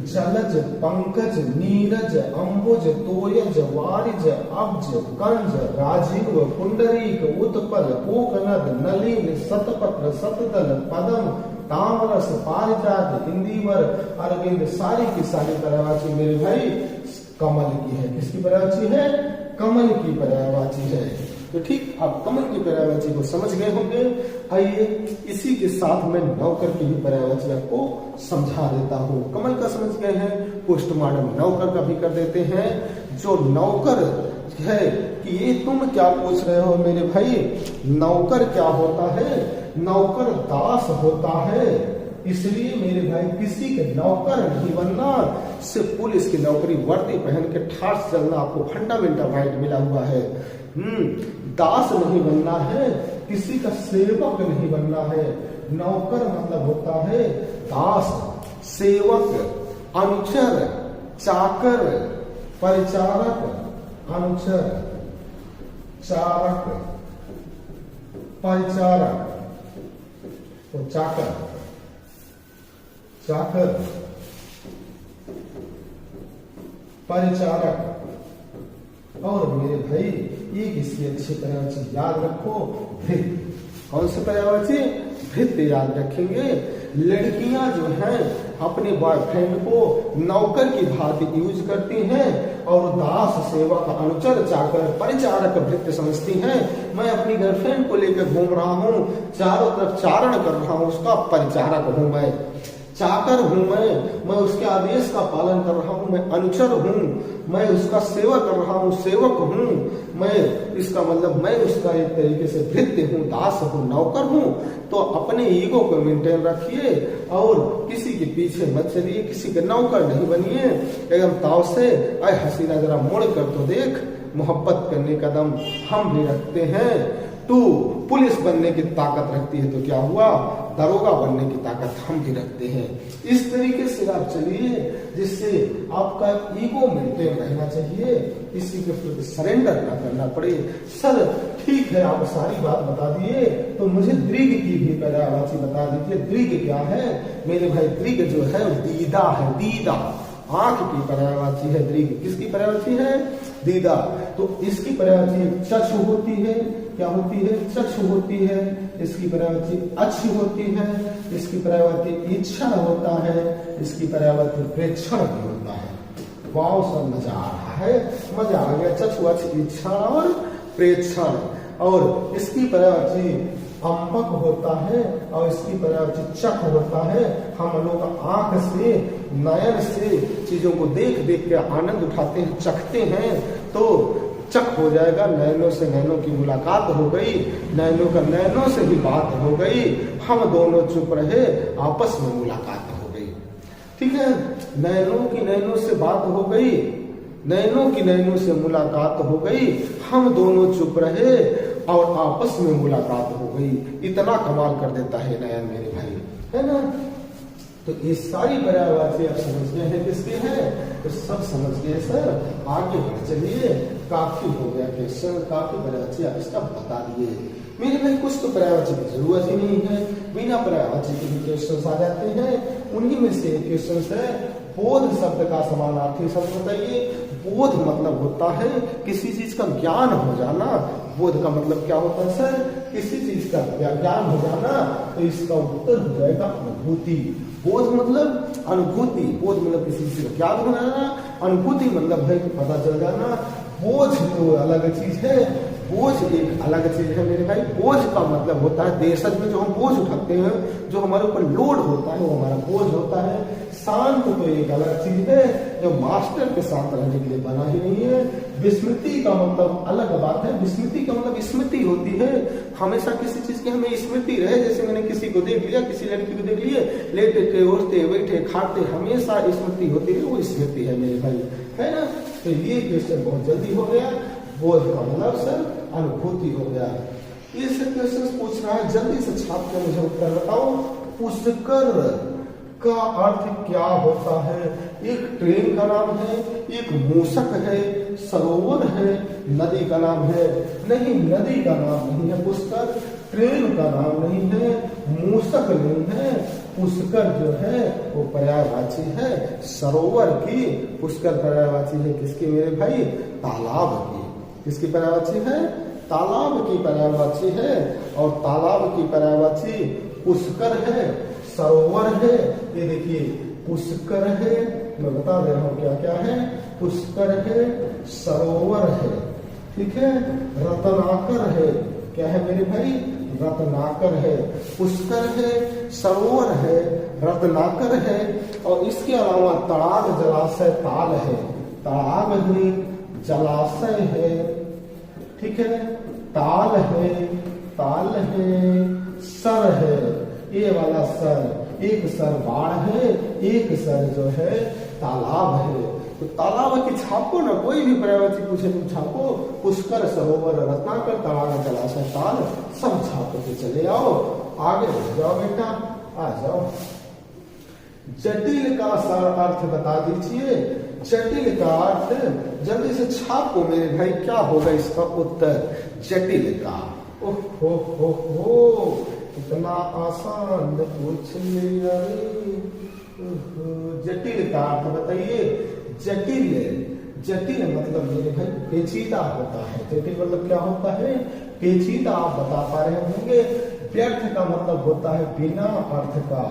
जलज, पंकज, नीरज, अंबुज, तोयज, वारिज, अब्ज, कंज, राजीव, पुंडरीक, उत्पल, कोकनद, नलिन, शतपत्र, शतदल, पदम, तामरस, पारिजात, इंदिवर, अरविंद, सारी की सारी पर्यायवाची मेरे भाई कमल की है। किसकी पर्यायवाची है? कमल की पर्यायवाची है। तो ठीक, आप कमल की पर्यायवाची को समझ गए होंगे। आइए इसी के साथ मैं नौकर की भी पर्यायवाची आपको समझा देता हूँ। कमल का समझ गए हैं, पोस्टमार्टम नौकर का भी कर देते हैं। जो नौकर है कि ये तुम क्या पूछ रहे हो मेरे भाई? नौकर क्या होता है? नौकर दास होता है। इसलिए मेरे भाई किसी के नौकर नहीं बनना, सिर्फ पुलिस की नौकरी वर्दी पहन के ठाठ चलना आपको फंडामेंटल राइट मिला हुआ है। दास नहीं बनना है, किसी का सेवक नहीं बनना है। नौकर मतलब होता है दास, सेवक, अनुचर, चाकर, परिचारक, अनुचर, चारक, परिचारक, तो चाकर, चाकर, परिचारक। और मेरे भाई एक इसकी अच्छी पर्यायवाची याद रखो, भृत्य। कौन से पर्यायवाची? भृत्य याद रखेंगे। लड़कियां जो हैं अपने बॉयफ्रेंड को नौकर की भांति यूज करती हैं और दास, सेवक, अनुचर, चाकर, परिचारक, भृत्य समझती हैं। मैं अपनी गर्लफ्रेंड को लेकर घूम रहा हूँ, चारों तरफ चारण कर रहा हूँ, उसका परिचारक हूँ मैं, चाकर हूं मैं उसके आदेश का पालन कर रहा हूं, मैं अनुचर हूं, मैं उसका सेवा कर रहा हूं, सेवक हूं मैं। इसका मतलब मैं उसका एक तरीके से भृत्य हूं, दास हूं, नौकर हूं। तो अपने ईगो को मेंटेन रखिए और किसी के पीछे मत चलिए, किसी के नौकर नहीं बनिए। एकदम ताव से अय हसीना जरा मुड़ कर तो देख, मोहब्बत करने का दम हम भी रखते हैं। तू पुलिस बनने की ताकत रखती है तो क्या हुआ, दरोगा बनने की ताकत हम भी रखते हैं। इस तरीके से आप चलिए जिससे आपका ईगो मेंटेन रहना चाहिए, किसी के प्रति सरेंडर ना करना पड़े। सर ठीक है, आप सारी बात बता दिए, तो मुझे दृग की भी पर्यायवाची बता दीजिए। दृग क्या है मेरे भाई? दृग जो है दीदा है, दीदा, आंख की पर्यायवाची है दृग। किसकी पर्यायवाची है? दीदा। तो इसकी पर्यायवाची चक्षु होती है। क्या होती है? चक्षु होती है। इसकी पर्यायवाची अच्छी होती है। इसकी पर्यायवाची इच्छा होता है। इसकी पर्यायवाची प्रेक्षण भी होता है। वाव, सब मजा आ रहा है, मजा आ गया। चक्षु, अच्छी, इच्छा और प्रेक्षण। और इसकी पर्यायवाची अंबक होता है और इसकी पर्यायवाची चक होता है। हम लोग आंख से, नयन से चीजों को देख देख के आनंद उठाते हैं, चखते हैं, तो चक हो जाएगा। नैनों से नैनों की मुलाकात हो गई, नैनों का नैनों से भी बात हो गई, हम दोनों चुप रहे, आपस में मुलाकात हो गई। ठीक है, नैनों की नैनों से बात हो गई, नैनों की नैनों से मुलाकात हो गई, हम दोनों चुप रहे और आपस में मुलाकात हो गई। इतना कमाल कर देता है नयन मेरे भाई, है ना। तो ये सारी पर्यायवाची आप समझ गए हैं किसके हैं? तो सब समझ गए सर, आगे बढ़ चलिए। काफी हो गया क्वेश्चन, काफी पर्यायवाची आप इसका बता दिए मेरे भाई। कुछ तो पर्यायवाची की जरूरत ही नहीं है, बिना पर्यायवाची के भी क्वेश्चन आ जाते हैं। उन्हीं में से एक क्वेश्चन है, बोध शब्द का समानार्थी शब्द बताइए। बोध मतलब होता है किसी चीज का ज्ञान हो जाना। बोध का मतलब क्या होता है सर? किसी चीज का ज्ञान हो जाना। तो इसका उत्तर हो जाएगा अनुभूति। बोध मतलब अनुभूति, बोध मतलब किसी चीज का ज्ञान हो जाना, अनुभूति मतलब है कि पता चल जाना। बोझ तो अलग चीज है, बोझ एक अलग चीज है मेरे भाई। बोझ का मतलब होता है देशज में जो हम बोझ उठाते हैं, जो हमारे ऊपर लोड होता है, वो हमारा बोझ होता है। शांत तो एक अलग चीज है जो मास्टर के साथ रहने के लिए बना ही नहीं है। विस्मृति का मतलब अलग बात है। विस्मृति का मतलब स्मृति होती है, हमेशा किसी चीज की हमें स्मृति रहे। जैसे मैंने किसी को देख लिया, किसी लड़की को देख लिए, लेटे थे, उठते बैठे खाते, हमेशा स्मृति होती है, वो स्मृति है मेरे भाई, है ना। तो ये क्वेश्चन बहुत जल्दी हो गया। बोध का मतलब सर अनुभूति हो गया। ये सब क्वेश्चन पूछ रहा है, जल्दी से छाप के मुझे उत्तर बताओ। पुष्कर का अर्थ क्या होता है? एक ट्रेन का नाम है, एक मूषक है, सरोवर है, नदी का नाम है? नहीं, नदी का नाम नहीं है पुष्कर, ट्रेन का नाम नहीं है, मूषक नहीं है। पुष्कर जो है वो पर्यायवाची है सरोवर की। पुष्कर पर्यायवाची है किसकी मेरे भाई? तालाब की। किसकी पर्यायवाची है? तालाब की पर्यायवाची है। और तालाब की पर्यायवाची पुष्कर है, सरोवर है। ये देखिए, पुष्कर है, मैं बता दे रहा हूं क्या क्या है। पुष्कर है, सरोवर है, ठीक है, रत्नाकर है। क्या है मेरे भाई? रत्नाकर है। पुष्कर है, सरोवर है, रत्नाकर है। और इसके अलावा तड़ाग, जलाशय, ताल है। तड़ाग है, जलाशय है, ठीक है, ताल है, सर है। ये वाला सर, एक सर बाढ़ है, एक सर जो है तालाब है। तो तालाब की छापो ना, कोई भी पर्यायवाची पूछे तुम छापो, पुष्कर, सरोवर, रत्नाकर, तड़ागा, जलाशय, ताल, सब छाप के चले आओ। आगे बढ़ जाओ बेटा, आ जाओ। जटिल का अर्थ बता दीजिए। जटिल का अर्थ जल्दी से छापो मेरे भाई, क्या होगा इसका उत्तर? जटिल का। ओहो, इतना आसान पूछ लिया। जटिल का अर्थ बताइए। जटिल मतलब मेरे भाई पेचीदा होता है। जटिल मतलब क्या होता है? पेचीदा। आप बता पा रहे होंगे। व्यर्थ का मतलब होता है बिना अर्थ का।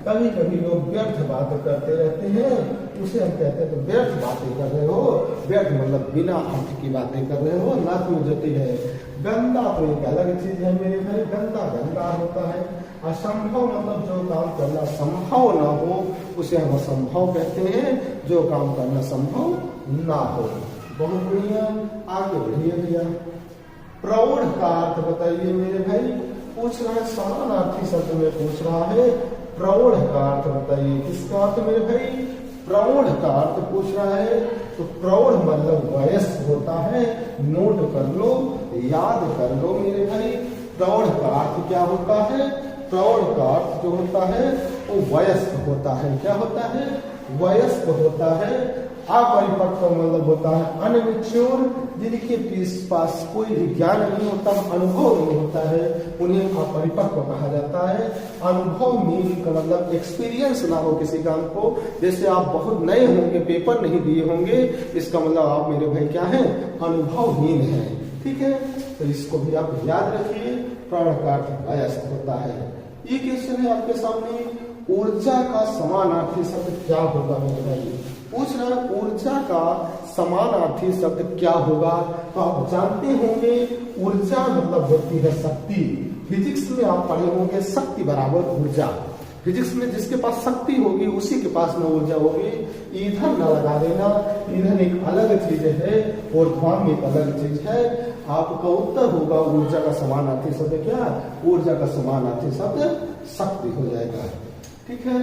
कभी कभी लोग व्यर्थ बातें करते रहते हैं, उसे हम कहते हैं तो व्यर्थ बातें कर रहे हो। व्यर्थ मतलब बिना अर्थ की बातें कर रहे हो, ना तो जटिल है। गंदा तो एक अलग चीज है मेरे भाई, गंदा होता है। असंभव मतलब जो काम करना संभव ना हो उसे हम असंभव कहते हैं, जो काम करना संभव ना हो। बहुत बढ़िया, आगे बढ़िए भैया। प्रौढ़ का अर्थ बताइए मेरे भाई। पूछ रहा है समानार्थी शब्द में पूछ रहा है। प्रौढ़ का अर्थ बताइए। किसका अर्थ मेरे भाई? प्रौढ़ का अर्थ पूछ रहा है। तो प्रौढ़ मतलब वयस्क होता है। नोट कर लो, याद कर लो मेरे भाई। प्रौढ़ का अर्थ क्या होता है? प्रौढ़ का अर्थ जो होता है वो वयस्क होता है। क्या होता है? वयस्क होता है। अपरिपक्व मतलब होता है अनमेच्योर, जिनके पास कोई भी ज्ञान नहीं होता, अनुभव नहीं होता है, उन्हें अपरिपक्व कहा जाता है। अनुभव मीन का मतलब एक्सपीरियंस ना हो किसी काम को। जैसे आप बहुत नए होंगे, पेपर नहीं दिए होंगे, इसका मतलब आप मेरे भाई क्या हैं? अनुभवहीन हैं। ठीक है, तो इसको भी आप याद रखिए। प्रौढ़ का अर्थ वयस्क होता है। ये क्वेश्चन है आपके सामने। ऊर्जा का समानार्थी शब्द क्या होगा मेरे भाई? पूछ रहा है ऊर्जा का समानार्थी शब्द क्या होगा। तो आप जानते होंगे ऊर्जा मतलब होती है शक्ति। फिजिक्स में आप पढ़े होंगे शक्ति बराबर ऊर्जा। फिजिक्स में जिसके पास शक्ति होगी उसी के पास में ऊर्जा होगी। ईंधन न लगा देना, ईंधन एक अलग चीज है और ध्वम एक अलग चीज है। आपका उत्तर होगा ऊर्जा का समानार्थी शब्द क्या? ऊर्जा का समानार्थी शब्द शक्ति हो जाएगा। ठीक है,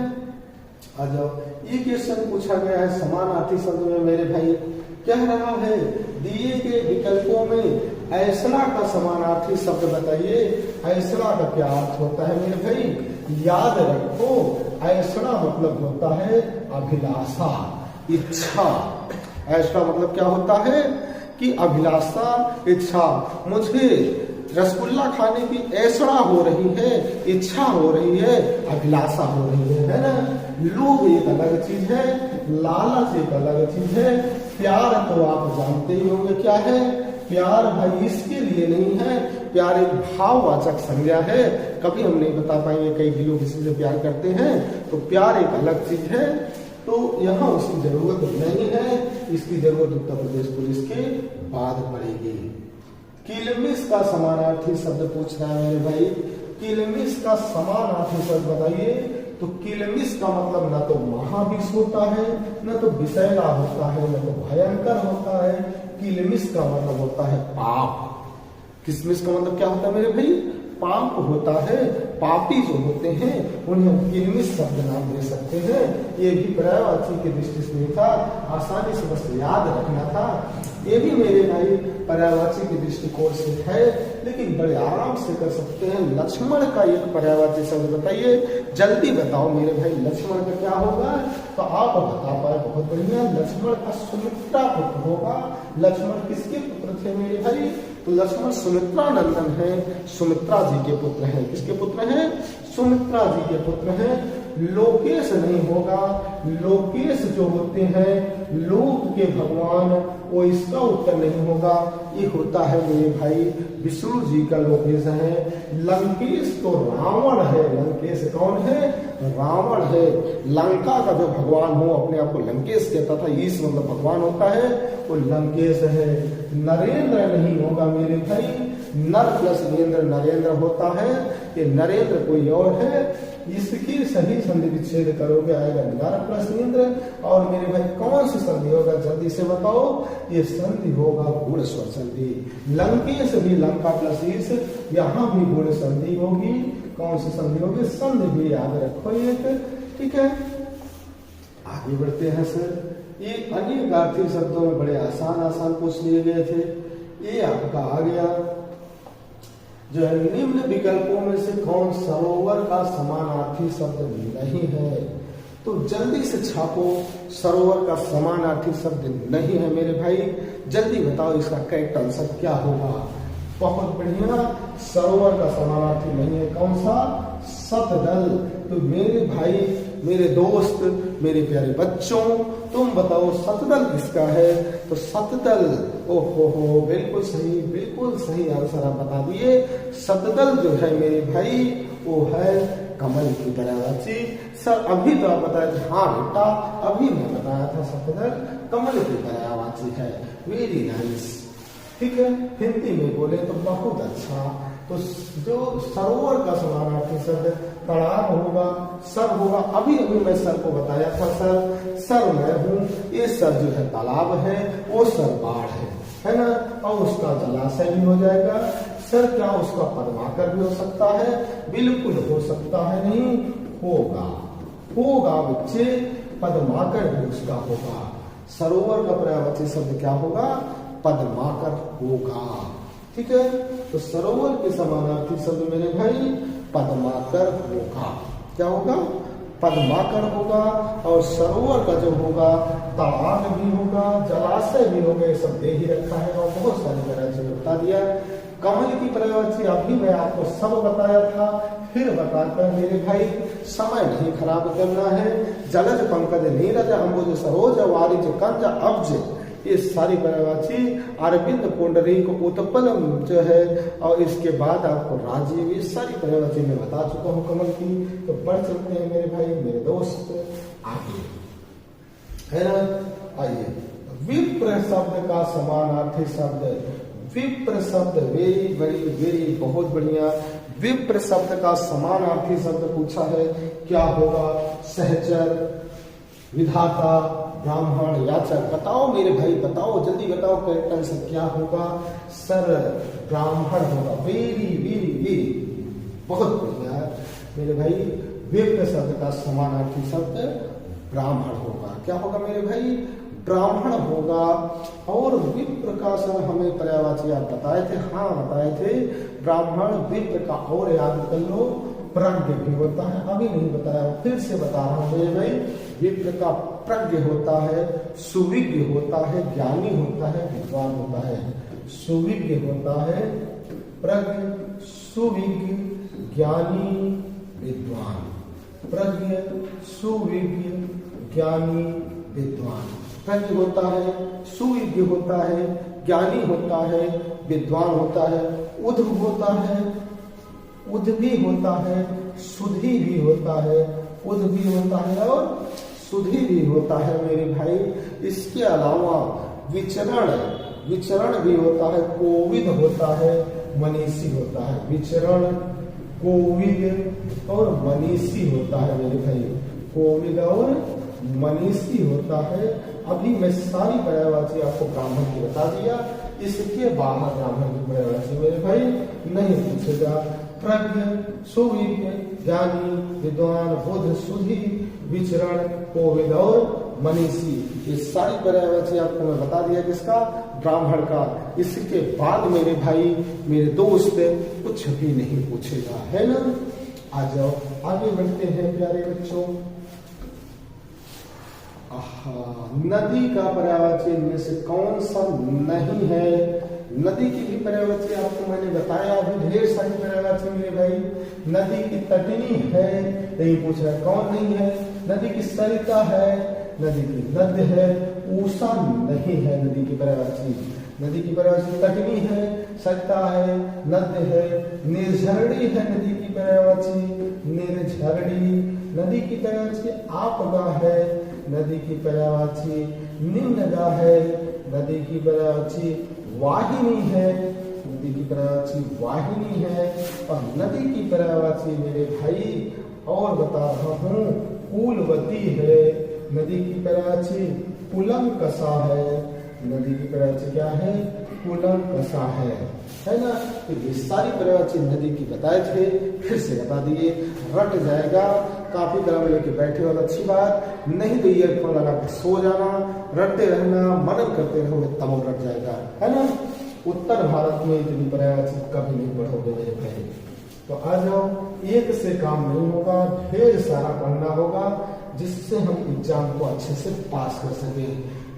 आ जाओ। ये क्वेश्चन पूछा गया है समानार्थी शब्द में मेरे भाई। कह रहा है दिए गए विकल्पों में ऐसड़ा का समानार्थी शब्द बताइए। ऐसड़ा का क्या अर्थ होता है मेरे भाई? याद रखो, ऐसड़ा मतलब होता है अभिलाषा, इच्छा। ऐसड़ा मतलब क्या होता है? कि अभिलाषा, इच्छा। मुझे रसगुल्ला खाने की ऐसड़ा हो रही है, इच्छा हो रही है, अभिलाषा हो रही है ना। लोभ एक अलग चीज है, लालच एक अलग चीज है। प्यार तो आप जानते ही होंगे क्या है। प्यार भाई इसके लिए नहीं है, प्यार एक भाववाचक संज्ञा है। कभी हम नहीं बता पाएंगे, कई लोग किसी से प्यार करते हैं, तो प्यार एक अलग चीज है। तो यहाँ उसकी जरूरत नहीं है, इसकी जरूरत उत्तर प्रदेश पुलिस के बाद पड़ेगी। किलमिश का समानार्थी शब्द पूछ रहा है मेरे भाई। किलमिश का समानार्थी शब्द बताइए। तो किलमिश का मतलब ना तो महाविष होता है, ना तो विषैला होता है, ना तो भयंकर होता है। किलमिश का मतलब होता है पाप। किसमिस का मतलब क्या होता है मेरे भाई? पाप होता है। पापी जो होते हैं उन्हें हम किलमिश शब्द नाम दे सकते हैं। ये भी पर्यायवाची की दृष्टि से नहीं था, आसानी से बस याद रखना था। ये भी मेरे भाई पर्यायवाची की दृष्टिकोण से है, लेकिन बड़े आराम से कर सकते हैं। लक्ष्मण का एक पर्यायवाची शब्द बताइए, जल्दी बताओ मेरे भाई। लक्ष्मण का क्या होगा? तो आप बता पाए, बहुत बढ़िया। लक्ष्मण का सुमित्रा पुत्र होगा। लक्ष्मण किसके पुत्र थे मेरे भाई? तो लक्ष्मण सुमित्रा नंदन है, सुमित्रा जी के पुत्र हैं। किसके पुत्र हैं? सुमित्रा जी के पुत्र हैं। लोकेश नहीं होगा। लोकेश जो होते हैं लोक के भगवान, वो इसका उत्तर नहीं होगा। ये होता है मेरे भाई विष्णु जी का लोकेश है। लंकेश तो रावण है। लंकेश कौन है? रावण है। लंका का जो भगवान हो, अपने आप को लंकेश कहता था, ईश मतलब भगवान होता है, वो लंकेश है। नरेंद्र नहीं होगा मेरे भाई। नर प्लस नेन्द्र नरेंद्र होता है। ये नरेंद्र कोई और है। इसकी सही संधि विच्छेद करोगे आएगा नर प्लस नेन्द्र। और मेरे भाई कौन सी संधि होगा जल्दी से बताओ? ये संधि होगा गुण स्वर संधि। लंकेश भी लंका प्लस ईश, यहाँ भी गुण संधि होगी। कौन सी संधि होगी? संधि भी याद रखो एक, ठीक है। आगे बढ़ते हैं सर। ये अनेकार्थी शब्दों में बड़े आसान आसान पूछ लिए गए थे। ये आपका आ गया जो है, निम्न विकल्पों में से कौन सरोवर का समानार्थी शब्द नहीं है? तो जल्दी से छापो, सरोवर का समानार्थी शब्द नहीं है मेरे भाई। जल्दी बताओ इसका करेक्ट आंसर क्या होगा? बहुत बढ़िया, सरोवर का समानार्थी नहीं है। कौन सा? सतदल। तो मेरे भाई, मेरे दोस्त, मेरे प्यारे बच्चों, तुम बताओ सतदल किसका है? तो सतदल, ओहो, बिल्कुल सही आंसर आप बता दिए। सतदल जो है मेरे भाई वो है कमल की पर्यायवाची। सर अभी तो आप बताए थे, हाँ बेटा अभी मैं बताया था सतदल कमल की पर्यायवाची है। वेरी नाइस, ठीक है। हिंदी में बोले तो बहुत अच्छा। तो जो सरोवर का समानार्थी शब्द तालाब होगा, सर होगा। अभी मैं सर को बताया था, सर मैं हूँ, ये सर जो है तालाब है, वो सर बाढ़ है ना। और उसका जलाशय भी हो जाएगा। सर क्या उसका पदमाकर भी हो सकता है? बिल्कुल हो सकता है, नहीं होगा बच्चे, पदमाकर भी उसका होगा। सरोवर का पर्यायवाची शब्द क्या होगा? पदमाकर होगा, ठीक है। तो सरोवर के समानार्थी शब्द मेरे भाई पदमाकर होगा। क्या होगा? पदमाकर होगा। और सरोवर का जो होगा तालाब भी होगा, जलाशय भी होगा, ये सब दे ही रखा है और बहुत सारी पर्यायवाची बता दिया। कमल की पर्यायवाची अभी मैं आपको सब बताया था, फिर बताकर मेरे भाई समय नहीं खराब करना है। जलज पंकज नीरज अंबुज सरोज वारिज कंज अब्ज, ये सारी पर्यायवाची अरविंद पुंडरीक उत्पल जो है, और इसके बाद आपको राजीव, ये सारी पर्यायवाची मैं बता चुका हूँ कमल की। तो बढ़ चलते हैं मेरे भाई, मेरे दोस्त, आगे है ना। आइए, विप्र शब्द का समानार्थी शब्द, विप्र शब्द वेरी बहुत बढ़िया। विप्र शब्द का समानार्थी शब्द पूछा है, क्या होगा? सहचर, विधाता, ब्राह्मण, याचक। बताओ मेरे भाई, बताओ जल्दी बताओ करेक्ट आंसर क्या होगा? सर ब्राह्मण होगा। वेरी बहुत बढ़िया मेरे भाई। विप्र शब्द का समानार्थी शब्द ब्राह्मण होगा। क्या होगा मेरे भाई? ब्राह्मण होगा। और विप्र का सर हमें पर्यायवाची आप बताए थे, हाँ बताए थे। ब्राह्मण विप्र का और याद कर लो, प्रज्ञ भी होता है। अभी नहीं बताया, फिर से बता रहा हूँ मेरे भाई। विप्र का प्रज्ञ होता है, सुविज्ञ होता है, ज्ञानी होता है, विद्वान होता है। सुविज्ञ होता है, प्रज्ञ, सुविज्ञ, ज्ञानी, विद्वान। प्रज्ञ, सुविज्ञ, ज्ञानी, विद्वान। प्रज्ञ होता है, सुविज्ञ होता है, ज्ञानी होता है, विद्वान होता है। उद्भ होता है, उद्भी होता है, सुधी भी होता है, उद्भी होता है और सुधी भी होता है मेरे भाई। इसके अलावा विचरण भी होता है, कोविद होता है, मनीषी होता है। विचरण, कोविद और मनीषी होता है मेरे भाई। कोविद और मनीषी होता है। अभी मैं सारी पर्यायवाची आपको ब्राह्मण की बता दिया। इसके बाहर ब्राह्मण की पर्यायवाची मेरे भाई नहीं पूछेगा। प्रज्ञ, सुविज्ञ, ज्ञानी, विद्वान, बुद्ध, सुधी, विचरण, कोविद और मनीषी, ये सारी पर्यायवाची आपको मैं बता दिया किसका? ब्राह्मण का। इसके बाद मेरे भाई, मेरे दोस्त, कुछ भी नहीं पूछेगा, है ना। आ जाओ आगे बढ़ते हैं प्यारे बच्चों। नदी का पर्यायवाची इनमें से कौन सा नहीं है? नदी की भी पर्यायवाची आपको मैंने बताया, अभी ढेर सारी पर्यायवाची मेरे भाई। नदी की तटनी है, नहीं पूछ रहा कौन नहीं है। नदी की सरिता है, नदी की नद है, ऊषा नहीं है नदी की पर्यायवाची। नदी की पर्यायवाची तटनी है, सरिता है, नद है, निर्झरणी है नदी की पर्यायवाची, निर्झरणी। नदी की पर्यायवाची आपदा है, नदी की पर्यायवाची निम्नगा है, नदी की पर्यायवाची वाहिनी है, नदी की पर्यायवाची वाहिनी है। और नदी की पर्यायवाची मेरे भाई और बता रहा हूँ, कुलवती है। नदी की पर्यायवाची कुलंकषा है। नदी की पर्यायवाची क्या है? कूलंकषा है ना। तो ये सारी पर्यायवाची नदी की बताए थे, फिर से बता दिए, रट जाएगा। काफी कलम लेके बैठे हो तो अच्छी बात, नहीं तो ईयरफोन लगा के सो जाना, रटते रहना, मनन करते रहोगे तब वो रट जाएगा, है ना। उत्तर भारत में इतनी पर्यायवाची कभी नहीं पढ़ोगे मेरे भाई। तो आ जाओ, एक से काम नहीं होगा, ढेर सारा पढ़ना होगा, जिससे हम एग्जाम को अच्छे से पास कर सके।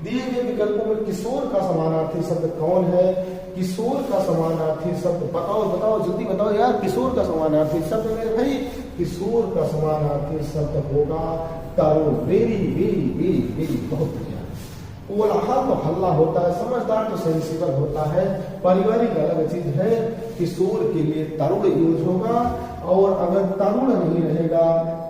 दिए गए विकल्पों में किशोर का समानार्थी शब्द कौन है? किशोर का समानार्थी शब्द बताओ बताओ जल्दी बताओ यार, किशोर का समानार्थी शब्द मेरे भाई, किशोर का समानार्थी शब्द होगा तरुण। वेरी वेरी वेरी वेरी, बहुत बढ़िया। कोलाहल तो हल्ला होता है, समझदार तो सेंसिबल होता है, पारिवारिक अलग चीज है। किशोर के लिए तरुण यूज होगा, और अगर तरुण नहीं रहेगा,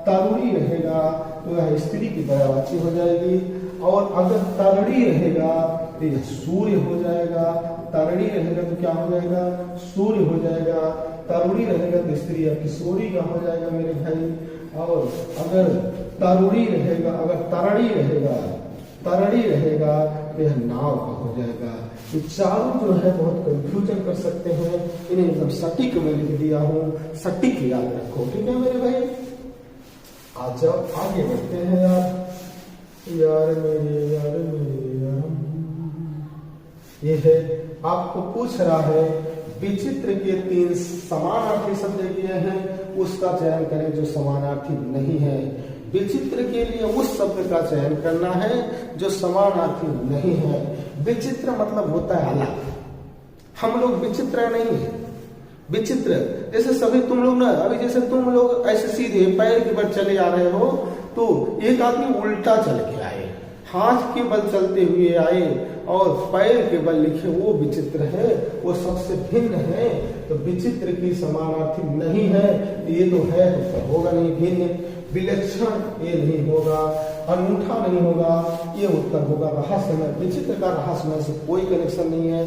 तरुणी रहेगा, तो यह स्त्री की पर्यायवाची हो जाएगी। और अगर तरणी रहेगा तो यह सूर्य हो जाएगा, तरणी रहेगा तो क्या हो जाएगा? सूर्य हो जाएगा। तरुणी रहेगा तो स्त्री या किशोरी का हो जाएगा मेरे भाई। और अगर तरुणी रहेगा, अगर तरणी रहेगा, तरणी रहेगा तो यह नाव का हो जाएगा। ये चारों जो है बहुत कंफ्यूजन कर सकते हैं, इन्हें एकदम सटीक मैं लिख दिया हूँ, सटीक याद रखो, ठीक है मेरे भाई। आज आगे बढ़ते हैं यार मेरे यार। ये है, आपको पूछ रहा है विचित्र के 3 समानार्थी शब्द दिए हैं, उसका चयन करें जो समानार्थी नहीं है। विचित्र के लिए उस शब्द का चयन करना है जो समानार्थी नहीं है। विचित्र मतलब होता है अलग, हम लोग विचित्र नहीं है। विचित्र जैसे सभी तुम लोग ना, अभी जैसे तुम लोग ऐसे सीधे पैर के बल चले आ रहे हो, तो एक आदमी उल्टा चल के आए, हाथ के बल चलते हुए आए और पैर के बल लिखे, वो विचित्र है, वो सबसे भिन्न है। तो विचित्र की समानार्थी नहीं है, ये तो है तो होगा नहीं। भिन्न, विलक्षण ये नहीं होगा, अनूठा नहीं होगा, ये उत्तर होगा रहस्यमय। विचित्र का रहस्यमय से कोई कनेक्शन नहीं है।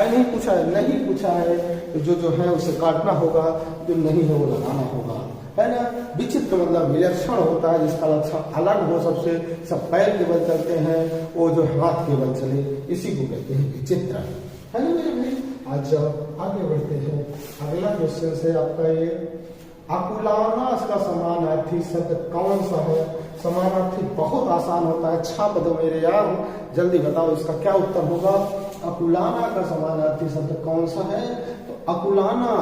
नहीं पूछा है, नहीं पूछा है, तो जो है उसे काटना होगा, जो नहीं है वो लगाना होगा, है ना। विचित्र मतलब विलक्षण होता है, जिसका लक्षण अलग हो सबसे, सब पैर के बल चलते हैं, वो जो हाथ के बल चले, इसी को कहते हैं विचित्र, है ना मेरे भाई। आज आगे बढ़ते हैं, अगला क्वेश्चन है आपका ये, अकुलाना का समानार्थी शब्द कौन सा है? समानार्थी बहुत आसान होता है, छाप दो मेरे यार, जल्दी बताओ इसका क्या उत्तर होगा। अकुलाना का समानार्थी शब्द कौन सा है? तो अकुलाना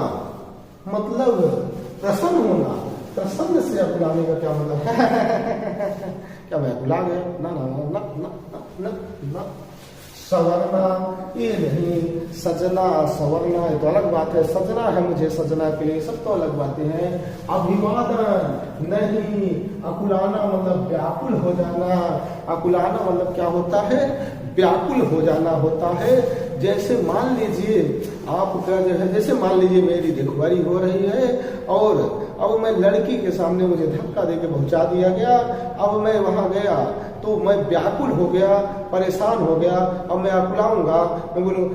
मतलब प्रसन्न होना, प्रसन्न से अकुलाने का क्या मतलब है? क्या मैं अकुला गया? ना ना ना ना ना ना। सवरना ये नहीं, सजना सवरना ये तो अलग बात है, सजना है मुझे सजना के लिए, सब तो अलग बातें हैं। अभिवादन नहीं, अकुलाना मतलब व्याकुल हो जाना। अकुलाना मतलब क्या होता है? व्याकुल हो जाना होता है। जैसे मान लीजिए आपका जो है, जैसे मान लीजिए मेरी देखभाली हो रही है और अब मैं लड़की के सामने मुझे धक्का देके पहुंचा दिया गया, अब मैं वहां गया तो मैं व्याकुल हो गया, परेशान हो गया, अब मैं अकुलाऊंगा, मैं बोलूं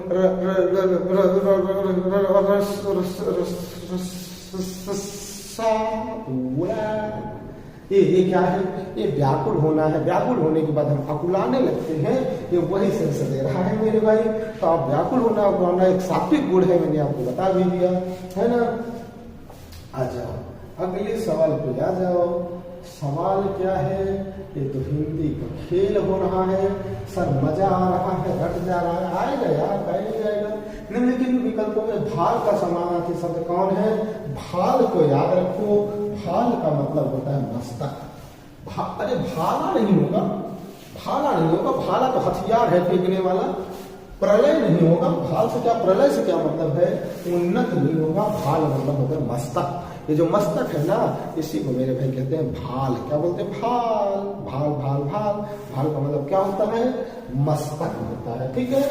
ये क्या है? ये व्याकुल होना है। व्याकुल होने के बाद हम अकुलाने लगते हैं, ये वही सेंस दे रहा है मेरे भाई। तो आप व्याकुल होना, अकुलाना एक सात्विक गुण है, मैंने आपको बता भी दिया, है ना। आ जाओ अगले सवाल पे आ जाओ। सवाल क्या है? ये तो हिंदी का खेल हो रहा है सर, मजा आ रहा है, रट जा रहा है, आएगा यार, कहीं जाएगा। निम्नलिखित विकल्पों में भाल का समानार्थी शब्द कौन है? भाल को याद रखो, भाल का मतलब होता है मस्तक। अरे भाला नहीं होगा, भाला नहीं होगा, भाला तो हथियार है फेंकने वाला। प्रलय नहीं होगा, भाल से क्या, प्रलय से क्या मतलब है? उन्नत नहीं होगा। भाल मतलब होता है मस्तक। ये जो मस्तक है ना, इसी को मेरे भाई कहते हैं भाल। क्या बोलते हैं? भाल, भाल भाल भाल। भाल का मतलब क्या होता है? मस्तक होता है, ठीक है।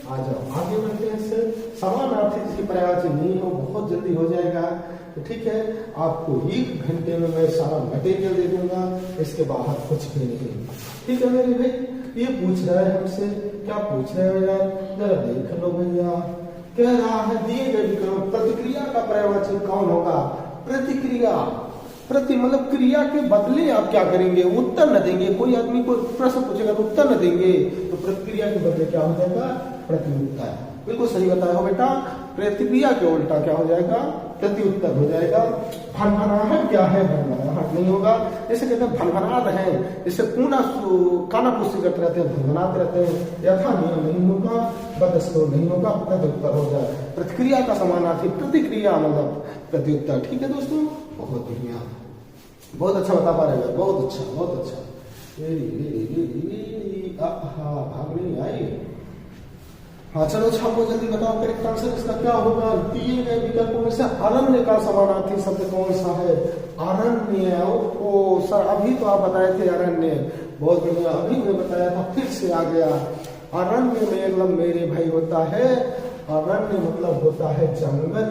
आ जाओ आगे बढ़ते हैं। इससे समानार्थी जिसकी पर्यायवाची नहीं हो, बहुत जल्दी हो जाएगा, तो ठीक है। आपको 1 घंटे में मैं सारा मटेरियल दे दूंगा, इसके बाहर कुछ भी नहीं, ठीक है मेरे भाई। ये पूछ रहा है हमसे, क्या पूछ रहे हो यार, जरा देख लो भैया। कह रहा है दिए गए विकल्प प्रतिक्रिया का पर्यायवाची कौन होगा? प्रतिक्रिया, प्रति मतलब क्रिया के बदले आप क्या करेंगे? उत्तर न देंगे। कोई आदमी को प्रश्न पूछेगा तो उत्तर न देंगे, तो प्रतिक्रिया के बदले क्या हो जाएगा? प्रत्युत्तर। बिल्कुल सही बताया हो बेटा। प्रतिक्रिया के उल्टा क्या हो जाएगा, प्रत्युत्तर हो जाएगा। भनभनाहट क्या है, भनभनाहट नहीं होगा। जैसे कहते हैं भनभना रहे हैं, जैसे काना पुष्टि करते रहते हैं, भनभनाते रहते हैं, यथा नियम नहीं होगा, बदस्तूर नहीं होगा, प्रत्युत्तर हो जाए। प्रतिक्रिया का समानार्थी प्रतिक्रिया मतलब प्रत्युत्तर। ठीक है दोस्तों, बहुत बढ़िया, बहुत अच्छा बता पा रहे हैं, बहुत अच्छा बहुत अच्छा। भाग नहीं आई। हाँ चलो छापो जल्दी बताओ करेक्ट आंसर इसका क्या होगा। दिए गए विकल्पों में से अरण्य का समानार्थी शब्द कौन सा है। अरण्य। ओ सर अभी तो आप बताए थे अरण्य, बहुत बढ़िया, अभी मैं बताया था, फिर से आ गया। अरण्य में मतलब मेरे भाई होता है, अरण्य मतलब होता है जंगल।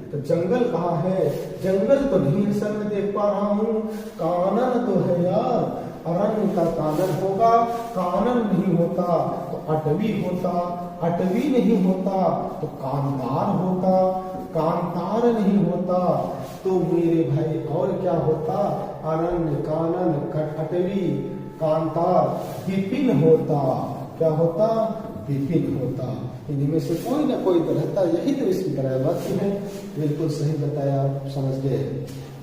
तो जंगल कहाँ है, जंगल तो नहीं सर मैं देख पा रहा हूँ, कानन तो है यार। अरण्य का कानन होगा, कानन नहीं होता तो अटवी होता, अटवी नहीं होता तो कांतार होता, कांतार नहीं होता तो मेरे भाई और क्या होता, अरण्य कानन अटवी कांतार विपिन होता। क्या होता, विपिन होता। इनमें से कोई ना कोई तो रहता, यही तो इसकी पर्यायवाची है। बिल्कुल सही बताया, समझ गए।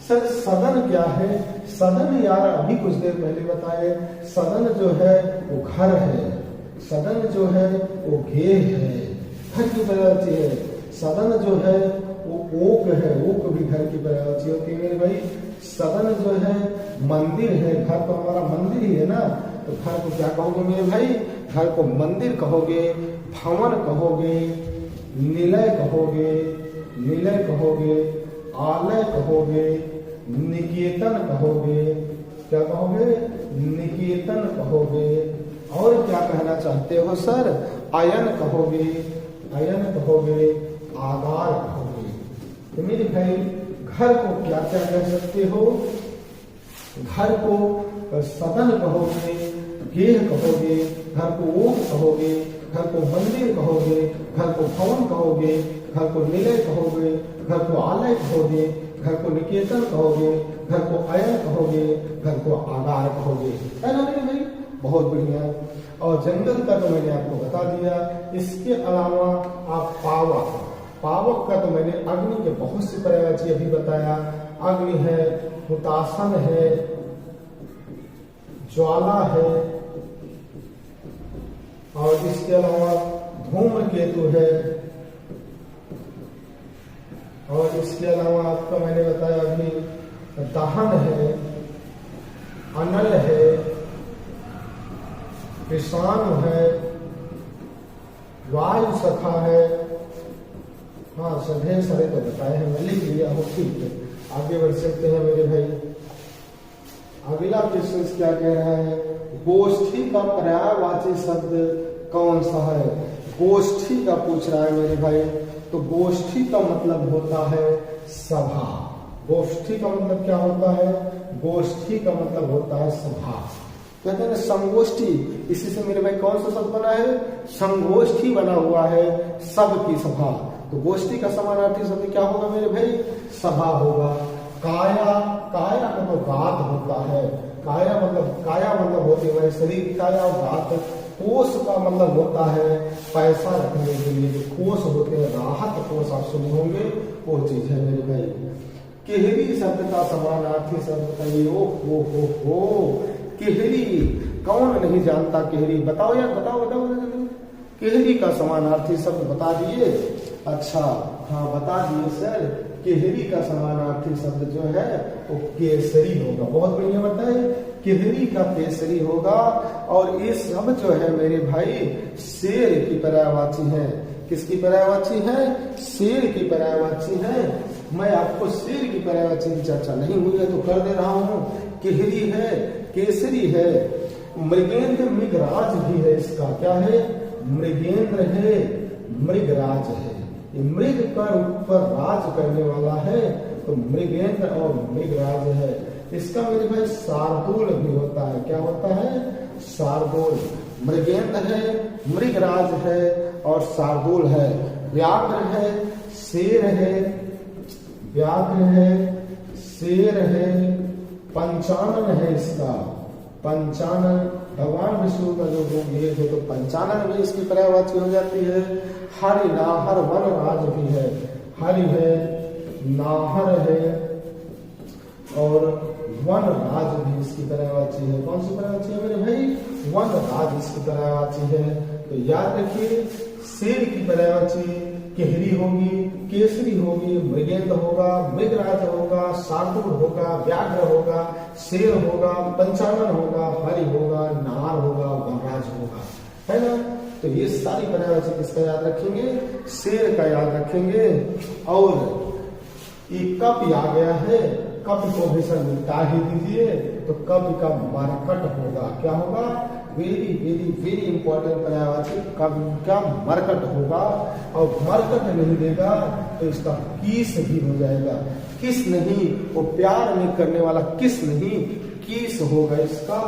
सर सदन क्या है, सदन यार अभी कुछ देर पहले बताए, सदन जो है वो घर है, सदन जो है वो गेह है, घर की पर्यायवाची है। सदन जो है वो ओक है, ओक भी घर की पर्यायवाची होती है मेरे भाई। सदन जो है मंदिर है, घर तो हमारा मंदिर ही है ना, तो घर को क्या कहोगे मेरे भाई, घर को मंदिर कहोगे, भवन कहोगे, निलय कहोगे, निलय कहोगे, आलय कहोगे, निकेतन कहोगे। क्या कहोगे, निकेतन कहोगे। और क्या कहना चाहते हो सर, आयन कहोगे, आयन कहोगे, आधार कहोगे। तो मेरे भाई घर को क्या क्या कह सकते हो, घर को सदन कहोगे, गेह कहोगे, घर को ओक कहोगे, घर को मंदिर कहोगे, घर को भवन कहोगे, घर को निलय कहोगे, घर को आलय कहोगे, घर को निकेतन कहोगे, घर को आयन कहोगे, घर को आगार कहोगे। है ना मेरे भाई, बहुत बढ़िया। और जंगल का तो मैंने आपको बता दिया। इसके अलावा आप पावक, पावक का तो मैंने अग्नि के बहुत से पर्यायवाची अभी बताया। अग्नि है, हुतासन है, ज्वाला है, और इसके अलावा धूमकेतु है, और इसके अलावा आपका मैंने बताया अभी दहन है, अनल है, विषाणु है, वायु सखा है। हाँ सभी सारे तो बताए हैं, मैं लिख लिया हूँ, ठीक है आगे बढ़ सकते हैं मेरे भाई। अगला क्वेश्चन क्या कह रहा है, गोष्ठी का पर्यायवाची शब्द कौन सा है। गोष्ठी का पूछ रहा है मेरे भाई, तो गोष्ठी का मतलब होता है सभा। गोष्ठी का मतलब क्या होता है, गोष्ठी का मतलब होता है सभा। कहते हैं संगोष्ठी, इसी से मेरे भाई कौन सा शब्द बना है, संगोष्ठी बना हुआ है, सबकी सभा। तो गोष्ठी का समानार्थी शब्द क्या होगा मेरे भाई, सभा होगा। काया, काया का तो गात होता है, काया मतलब होती है शरीर, काया गात। कोष का मतलब होता है पैसा रखने के लिए जो कोष होते हैं, राहत कोष आप सुने होंगे, वो चीज है मेरे भाई। केहरी शब्द का समानार्थी शब्द बताइए। ओ केहरी, कौन नहीं जानता केहरी, बताओ यार, बताओ बताओ जल्दी। केहरी का समानार्थी शब्द बता दिए। अच्छा हाँ बता दिए सर, केहरी का समानार्थी शब्द जो है वो केसरी होगा। बहुत बढ़िया बताए, केहरी का केसरी होगा। और ये सब जो है मेरे भाई शेर की पर्यायवाची है। किसकी पर्यायवाची है, शेर की पर्यायवाची है। मैं आपको शेर की पर्यायवाची की चर्चा नहीं हुई है तो कर दे रहा हूँ। केहरी है, केसरी है, मृगेंद्र मृगराज भी है। इसका क्या है, मृगेंद्र है, मृगराज है। ये मृग पर राज करने वाला है, तो मृगेंद्र और मृगराज है। इसका मेरे भाई शार्दूल भी होता है। क्या होता है, शार्दूल। मृगेंद्र है, मृगराज है और शार्दूल है। व्याघ्र है, शेर है, व्याघ्र है, शेर है, पंचानन है इसका। पंचानन, भगवान विष्णु का जो रूप ये है तो पंचानन में इसकी पर्यायवाची हो जाती है। हरि नाहर वन राज भी है, हरि है, नाहर है और वन राज भी इसकी पर्यायवाची है। कौन सी पर्यायवाची है मेरे भाई? वन राज इसकी पर्यायवाची है। तो याद रखिए शेर की पर्यायवाची केहरी होगी, केसरी होगी, मृगेंद्र होगा, मृगराज होगा, शार्दूल होगा, व्याघ्र होगा, शेर होगा, पंचानन होगा, हरि होगा, नार होगा, वनराज होगा, है ना। तो ये सारी पर्यायवाची किसका याद रखेंगे? शेर का याद रखेंगे। और ये कप आ गया है, कप को भी सर मिटा ही दीजिए तो कप का मरकट होगा। क्या होगा? वेरी वेरी वेरी इंपॉर्टेंट पर्यायवाची कब क्या? मरकट होगा। और मरकट नहीं देगा तो इसका किस भी हो जाएगा। किस नहीं, वो प्यार में करने वाला किस नहीं, किस होगा, इसका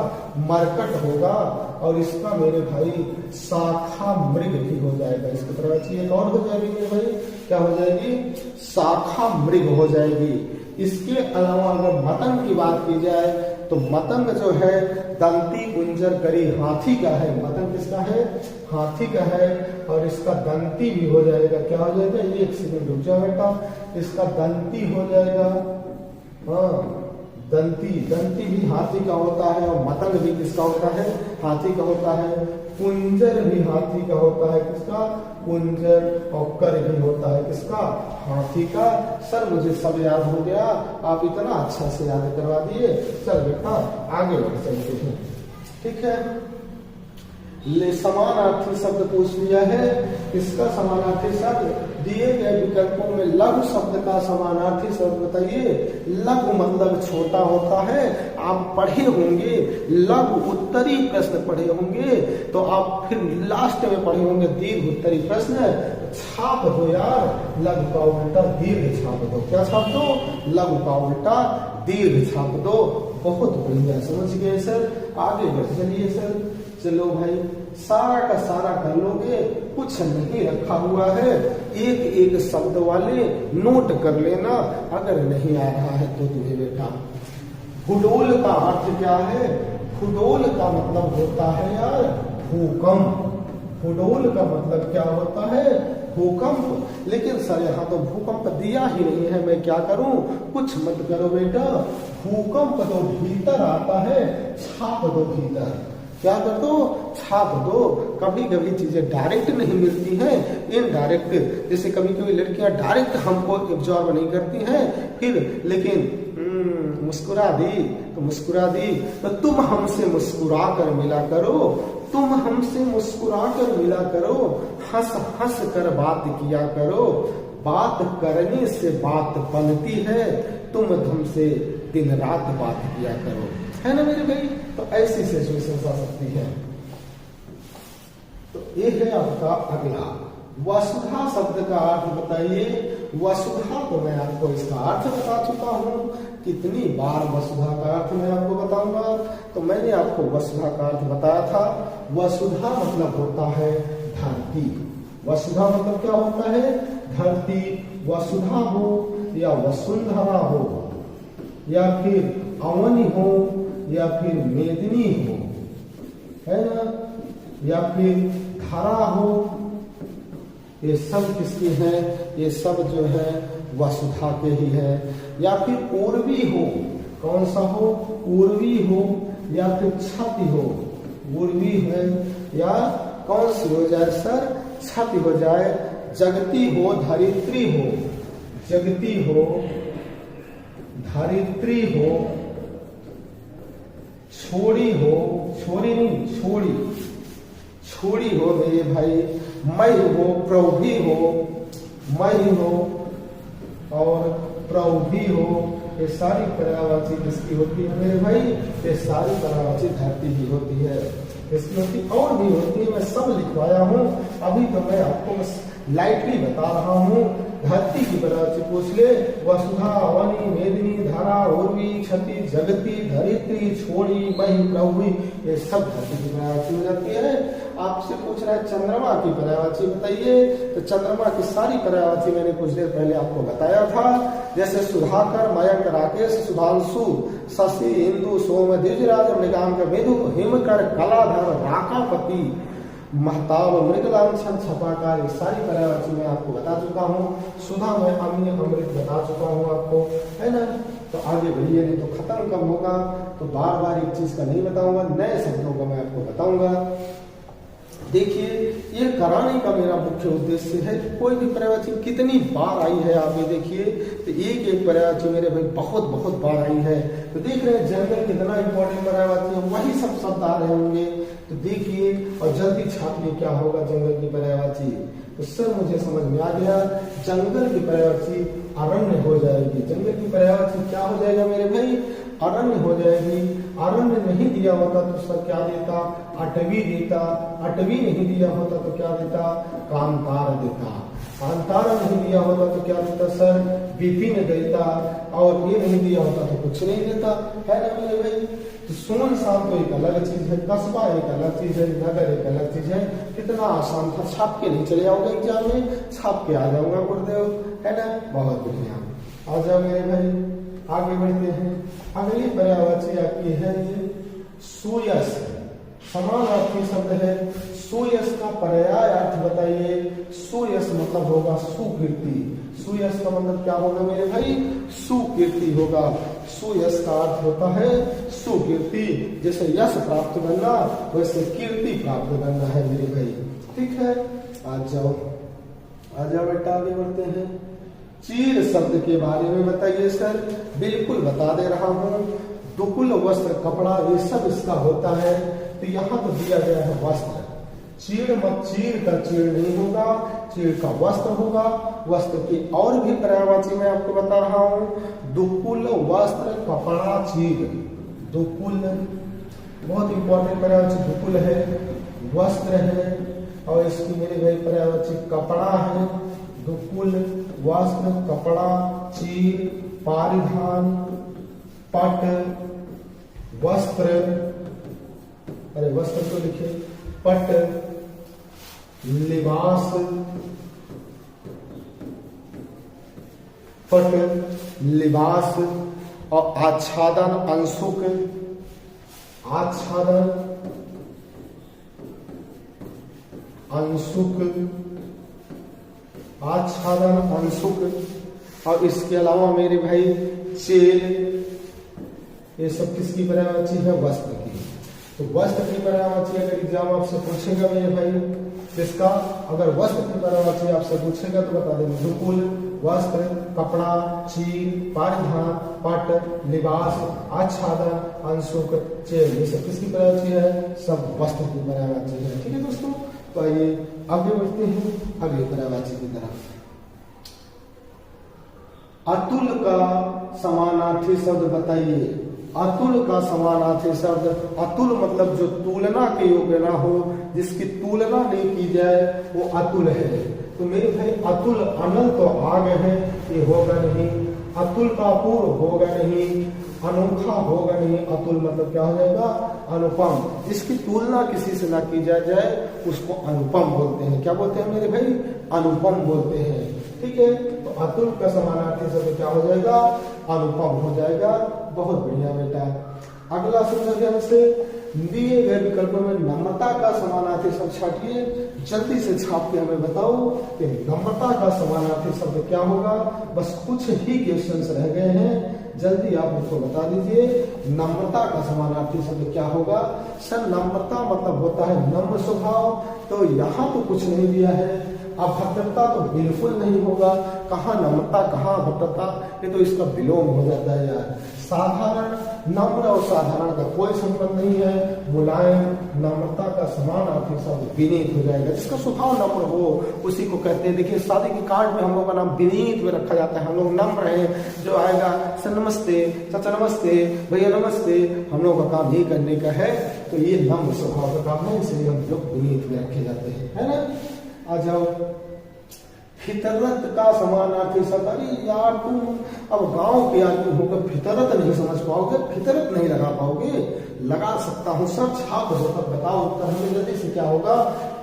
मरकट होगा। और इसका मेरे भाई शाखा मृग भी हो जाएगा। इसकी पर्यायवाची एक और हो जाएगी मेरे भाई, क्या हो जाएगी? शाखा मृग हो जाएगी। इसके अलावा अगर मतंग की बात की जाए तो मतंग जो है दंती गुंजर करी हाथी का है। मतंग किसका है? हाथी का है। और इसका दंती भी हो जाएगा। क्या हो जाएगा? ये एक सेकंड रुक जाओ बेटा, इसका दंती हो जाएगा। हाँ, दंती, दंती भी हाथी का होता है और मतंग भी किसका होता है? हाथी का होता है। कुंजर भी हाथी का होता है। किसका? कुंजर। और कर भी होता है किसका? हाथी का। सर मुझे सब याद हो गया, आप इतना अच्छा से याद करवा दिए। चल बेटा आगे बढ़ चलते हैं, ठीक है। ले समानार्थी शब्द पूछ लिया है। इसका समानार्थी शब्द दिए गए विकल्पों में लघु शब्द का समानार्थी शब्द बताइए। लघु मतलब छोटा होता है। आप पढ़े होंगे लघु उत्तरी प्रश्न पढ़े होंगे तो आप फिर लास्ट में पढ़े होंगे दीर्घ उत्तरी प्रश्न। छाप दो यार, लघु का उल्टा दीर्घ छाप दो। क्या छाप दो? लघु का उल्टा दीर्घ छाप दो। बहुत बढ़िया, समझ गए सर। आगे बढ़ चलिए सर। चलो भाई सारा का सारा कर लोगे, कुछ नहीं रखा हुआ है। एक एक शब्द वाले नोट कर लेना, अगर नहीं आ रहा है तो तुम्हें बेटा। फुडोल का अर्थ क्या है? फुडोल का मतलब होता है यार भूकंप। फुडोल का मतलब क्या होता है? भूकंप। लेकिन सर यहाँ तो भूकंप दिया ही नहीं है, मैं क्या करूं? कुछ मत करो बेटा, भूकंप तो भीतर आता है, छाप दो भीतर। क्या कर दो? छाप दो। कभी कभी चीजें डायरेक्ट नहीं मिलती हैं, इनडायरेक्ट। जैसे कभी कभी लड़कियां डायरेक्ट हमको एब्जॉर्ब नहीं करती हैं, फिर लेकिन मुस्कुरा दी तो मुस्कुरा दी। तो तुम हमसे मुस्कुरा कर मिला करो, तुम हमसे मुस्कुरा कर मिला करो, हंस हंस कर बात किया करो। बात करने से बात बनती है, तुम हमसे दिन रात बात किया करो, है ना मेरे भाई। तो ऐसी सिचुएशन आ सकती है। तो ये है आपका अगला वसुधा शब्द का अर्थ बताइए। वसुधा तो मैं आपको इसका अर्थ बता चुका हूं। कितनी बार वसुधा का अर्थ मैं आपको बताऊंगा। तो मैंने आपको वसुधा का अर्थ बताया था। वसुधा मतलब होता है धरती। वसुधा मतलब क्या होता है? धरती। वसुधा हो या वसुंधरा हो या फिर अवनी हो या फिर मेदिनी हो, है ना, या फिर धरा हो, ये सब किसकी है? ये सब जो है वसुधा के ही है। या फिर उर्वी हो, कौन सा हो? उर्वी हो या फिर छति हो। उर्वी है या कौन सी हो जाए सर? छति हो जाए। जगती हो, धरित्री हो, जगती हो, धरित्री हो, छोड़ी हो, छोड़ी नहीं छोड़ी, छोड़ी हो मेरे भाई, मई हो, प्रौभी हो, मई हो और प्रौभी हो। ये सारी पर्यायवाची किसकी होती है मेरे भाई? ये सारी पर्यायवाची धरती की होती है। इसकी होती और भी होती है, मैं सब लिखवाया हूँ। अभी तो मैं आपको बस लाइटली बता रहा हूँ। धरती की पर्यायवाची पूछ ले, वसुधा वनी मेदिनी धारा उर्वी क्षति जगती धरित्री छोड़ी मही प्रभुई, ये सब धरती की पर्यायवाची हो जाती है। आपसे पूछ रहा है चंद्रमा की पर्यायवाची बताइए, तो चंद्रमा की सारी पर्यायवाची मैंने कुछ देर पहले आपको बताया था। जैसे सुधाकर मयंक राकेश सुधांशु शशि इंदु सोम द्विजराज मृगांक मेधु हिमकर कलाधर राकापति महताब मृगलांछन छपाकार, ये सारी पर्यायवाची मैं आपको बता चुका हूँ। सुधा में अम्य अमृत बता चुका हूँ आपको, है ना। तो आगे बढ़िए, नहीं तो खत्म कब होगा, तो बार बार एक चीज का नहीं बताऊंगा, नए शब्दों का मैं आपको बताऊंगा। देखिए, ये कराने का मेरा मुख्य उद्देश्य है कि कोई भी पर्यायवाची कितनी बार आई है आप ये देखिए, तो एक एक पर्यायवाची मेरे भाई बहुत बहुत बार आई है। तो देख रहे हैं जंगल कितना इंपॉर्टेंट पर्यायवाची है, वही सब शब्द आ रहे होंगे। तो देखिए और जल्दी छापिए क्या होगा जंगल की पर्यायवाची। तो सर मुझे समझ में आ गया, जंगल की पर्यायवाची अरण्य हो जाएगी। जंगल की पर्यायवाची क्या हो जाएगा मेरे भाई, अरण्य हो जाएगी। अरण्य नहीं दिया होता तो सर क्या देता, अटवी देता। अटवी नहीं दिया होता तो क्या देता, कांतार देता। कांतार नहीं दिया होता तो क्या देता सर, विपिन देता। और ये नहीं दिया होता तो कुछ नहीं देता, है ना मेरे भाई। तो सुनसान तो एक अलग चीज है, कस्बा एक अलग चीज है, नगर एक अलग चीज है। कितना आसान था, छाप के नहीं चले आओगे एग्जाम में, छाप के आ जाऊंगा गुरुदेव, है ना। बहुत बढ़िया, आ जाओ मेरे भाई, आगे बढ़ते हैं। अगली पर्यायवाची आपकी है ये सुयस, समानार्थी शब्द है। सुयस का पर्याय अर्थ बताइए। सुयस मतलब होगा सुकीर्ति। सुयस का मतलब क्या होगा मेरे भाई, सुकीर्ति होगा। सुयस का अर्थ होता है सुकीर्ति। जैसे यश प्राप्त करना वैसे कीर्ति प्राप्त करना है मेरे भाई, ठीक है। आ जाओ बेटा, आगे बढ़ते हैं। चीर शब्द के बारे में बताइए सर। बिल्कुल बता दे रहा हूँ, दुकुल वस्त्र कपड़ा ये सब इसका होता है। तो यहाँ तो दिया गया है वस्त्र, चीड़ मत, चीड़ का चीड़ नहीं होगा, चीड़ का वस्त्र होगा। वस्त्र की और भी पर्यायवाची मैं आपको बता रहा हूँ, दुकुल वस्त्र कपड़ा चीड़। दुकुल बहुत इंपॉर्टेंट पर्यायवाची दुकुल है, वस्त्र है, और इसकी मेरे भाई पर्यायवाची कपड़ा है। दुकुल वस्त्र कपड़ा चीर परिधान पट वस्त्र, अरे वस्त्र तो लिखे, पट लिबास, पट लिबास और आच्छादन अंशुक। आच्छादन अंशुक, आच्छादन अंशुक। और इसके अलावा मेरे भाई चेल, ये सब किसकी पर्यायवाची है, वस्त्र की। तो वस्त्र की पर्यायवाची अगर एग्जाम आपसे पूछेगा मेरे भाई, किसका, अगर वस्त्र की पर्यायवाची आपसे पूछेगा तो बता देंगे दुकुल वस्त्र कपड़ा चीर परिधान पट लिबास आच्छादन अंशुक चेल, ये सब किसकी पर्यायवाची है, सब वस्त्र की पर्यायवाची है, ठीक है दोस्तों। तो आइए आगे बढ़ते हैं अगली पर्यायवाची की तरफ। अतुल का समानार्थी शब्द बताइए। अतुल का समानार्थी शब्द, अतुल मतलब जो तुलना के योग्य ना हो, जिसकी तुलना नहीं की जाए वो अतुल है। तो मेरे भाई अतुल अनंत तो आ गए हैं, ये होगा नहीं। अतुल का अपूर्व होगा नहीं, अनोखा होगा नहीं। अतुल मतलब क्या हो जाएगा, अनुपम। जिसकी तुलना किसी से ना की जाए उसको अनुपम बोलते हैं। क्या बोलते हैं मेरे भाई, अनुपम बोलते हैं, ठीक है। तो अतुल का समानार्थी शब्द क्या हो जाएगा, अनुपम हो जाएगा। बहुत बढ़िया बेटा। अगला समझो ध्यान से, दिए गए विकल्पों में नम्रता का समानार्थी शब्द छाटिए। जल्दी से छाप के हमें बताओ कि नम्रता का समानार्थी शब्द क्या होगा। बस कुछ ही क्वेश्चंस रह गए हैं, जल्दी आप मुझको बता दीजिए नम्रता का समानार्थी शब्द क्या होगा। सर नम्रता मतलब होता है नम्र स्वभाव, तो यहाँ तो कुछ नहीं दिया है। अभद्रता तो बिल्कुल नहीं होगा, कहाँ नम्रता कहाँ अभद्रता, ये तो इसका विलोम हो जाता है यार। साधारण, नम्र और साधारण का कोई संबंध नहीं है। मुलायम, नम्रता का समानार्थी शब्द विनीत हो जाएगा। जिसका स्वभाव नम्र हो उसी को कहते हैं। देखिए शादी के कार्ड में हम लोग का नाम विनीत में रखा जाता है। हम लोग नम्र हैं, जो आएगा सर नमस्ते, चाचा नमस्ते, भैया नमस्ते, हम लोग का काम ये करने का है। तो ये नम्र स्वभाव का काम है, इसलिए हम लोग विनीत में रखे जाते हैं, है ना। आ जाओ फितरत का समानार्थी शब्द। अरे यार तुम अब गांव के आदमी होकर फितरत नहीं समझ पाओगे, फितरत नहीं लगा पाओगे। लगा सकता हूँ सर, छाप हो तब बताओ उत्तर हमें जल्दी से। क्या होगा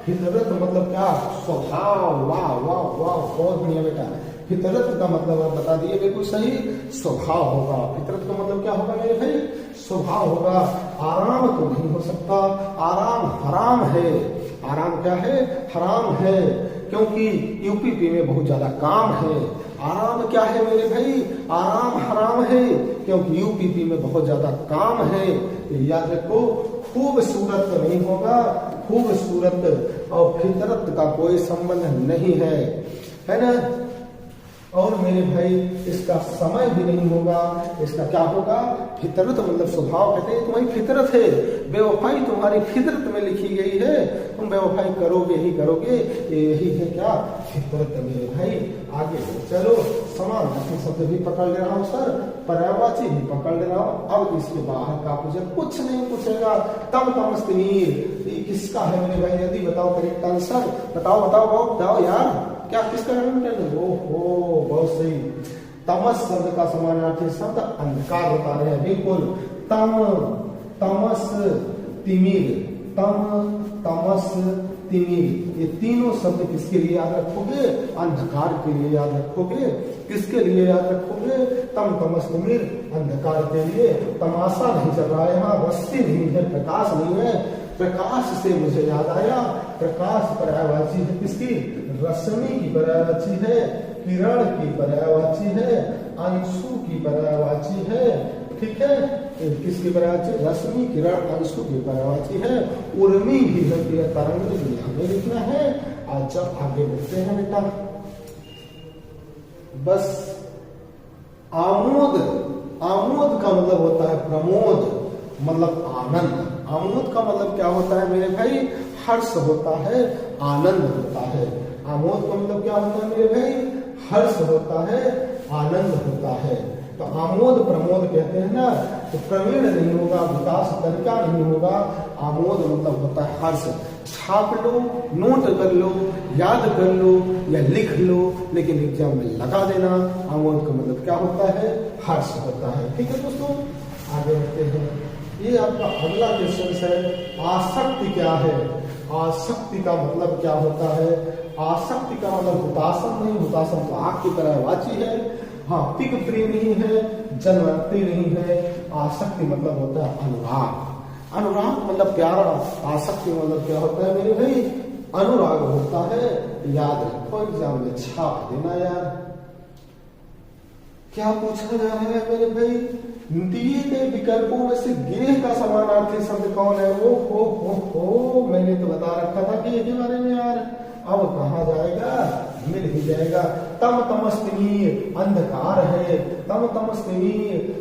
फितरत मतलब क्या? स्वभाव। वाह वाह वाह, बहुत बढ़िया बेटा। फितरत का मतलब आप बता दिए बिल्कुल सही, स्वभाव होगा। फितरत का मतलब क्या होगा मेरे भाई? स्वभाव होगा। आराम तो नहीं हो सकता, आराम हराम है। आराम क्या है? हराम है, क्योंकि यूपीपी में बहुत ज्यादा काम है। आराम क्या है मेरे भाई? आराम हराम है, क्योंकि यूपीपी में बहुत ज्यादा काम है। याद रखो, खूबसूरत तो नहीं होगा, खूबसूरत और फितरत का कोई संबंध नहीं है ना। और मेरे भाई इसका समय भी नहीं होगा, इसका क्या होगा? फितरत मतलब स्वभाव। कहते हैं तुम्हारी फितरत है, बेवफाई तुम्हारी फितरत में लिखी गई है, तुम बेवफाई करोगे ही करोगे, यही है क्या? फितरत मेरे भाई। आगे चलो, समानार्थी शब्द भी पकड़ ले रहा हूँ सर, पर्यायवाची भी पकड़ ले रहा हूँ। अब इसके बाहर का पूछे कुछ नहीं पूछेगा। तम तमस्तनीर किसका है मेरे भाई? यदि बताओ करेक्ट आंसर। बताओ बताओ बताओ यार, क्या किसका है? ओहो बहुत सही। तमस शब्द का समानार्थी शब्द अंधकार बता रहे हैं, बिल्कुल। तम, तमस, तिमिर। तम, तमस, तिमिर, ये तीनों शब्द किसके लिए याद रखोगे? अंधकार के लिए याद रखोगे। किसके लिए याद रखोगे? तम, तमस, तिमिर, अंधकार के लिए। तमाशा नहीं चल रहा है यहाँ, रस्सी नहीं है, प्रकाश नहीं है। प्रकाश से मुझे याद आया, प्रकाश पर्यायवाची है किसकी? रश्मि की पर्यायवाची है, किरण की पर्यायवाची है, अंशु की पर्यायवाची है। ठीक है, किसकी पर्यायवाची? रश्मि, किरण, अंशु की पर्यायवाची है। उर्मी भी होती है, तरंग भी हमें लिखना है। आज जब आगे बढ़ते हैं बेटा, बस आमोद। आमोद का मतलब होता है प्रमोद, मतलब आनंद। आमोद का मतलब क्या होता है मेरे भाई? हर्ष होता है, आनंद होता है। आमोद का मतलब क्या होता है मेरे भाई? हर्ष होता है, आनंद होता है। तो आमोद प्रमोद कहते हैं ना, तो प्रवीण नहीं होगा, विकास तरीका नहीं होगा। आमोद मतलब होता है हर्ष। छाप लो, नोट कर लो, याद कर लो या लिख लो, लेकिन एग्जाम में लगा देना। आमोद का मतलब क्या होता है? हर्ष होता है। ठीक है दोस्तों, आगे बढ़ते हैं। ये आपका अगला क्वेश्चन है, आसक्ति क्या है? आसक्ति का मतलब क्या होता है? आसक्ति का मतलब हुतासन नहीं, हुतासन तो आग की तरह वाची है। हाँ, पिक प्रिय नहीं है, जनवंती नहीं है। आसक्ति मतलब होता है अनुराग। अनुराग मतलब प्यारा। आसक्ति मतलब क्या होता है मेरे भाई? अनुराग होता है। याद रखो, एग्जाम में छाप देना यार। क्या पूछा जा रहा है मेरे भाई? दिए गए विकल्पों में से गेह का समानार्थी शब्द कौन है? ओ मैंने तो बता रखा था कि इसके बारे में यार। अब कहा जाएगा? मिल ही जाएगा। तम तमस्तनी अंधकार है, तम तमस्तनी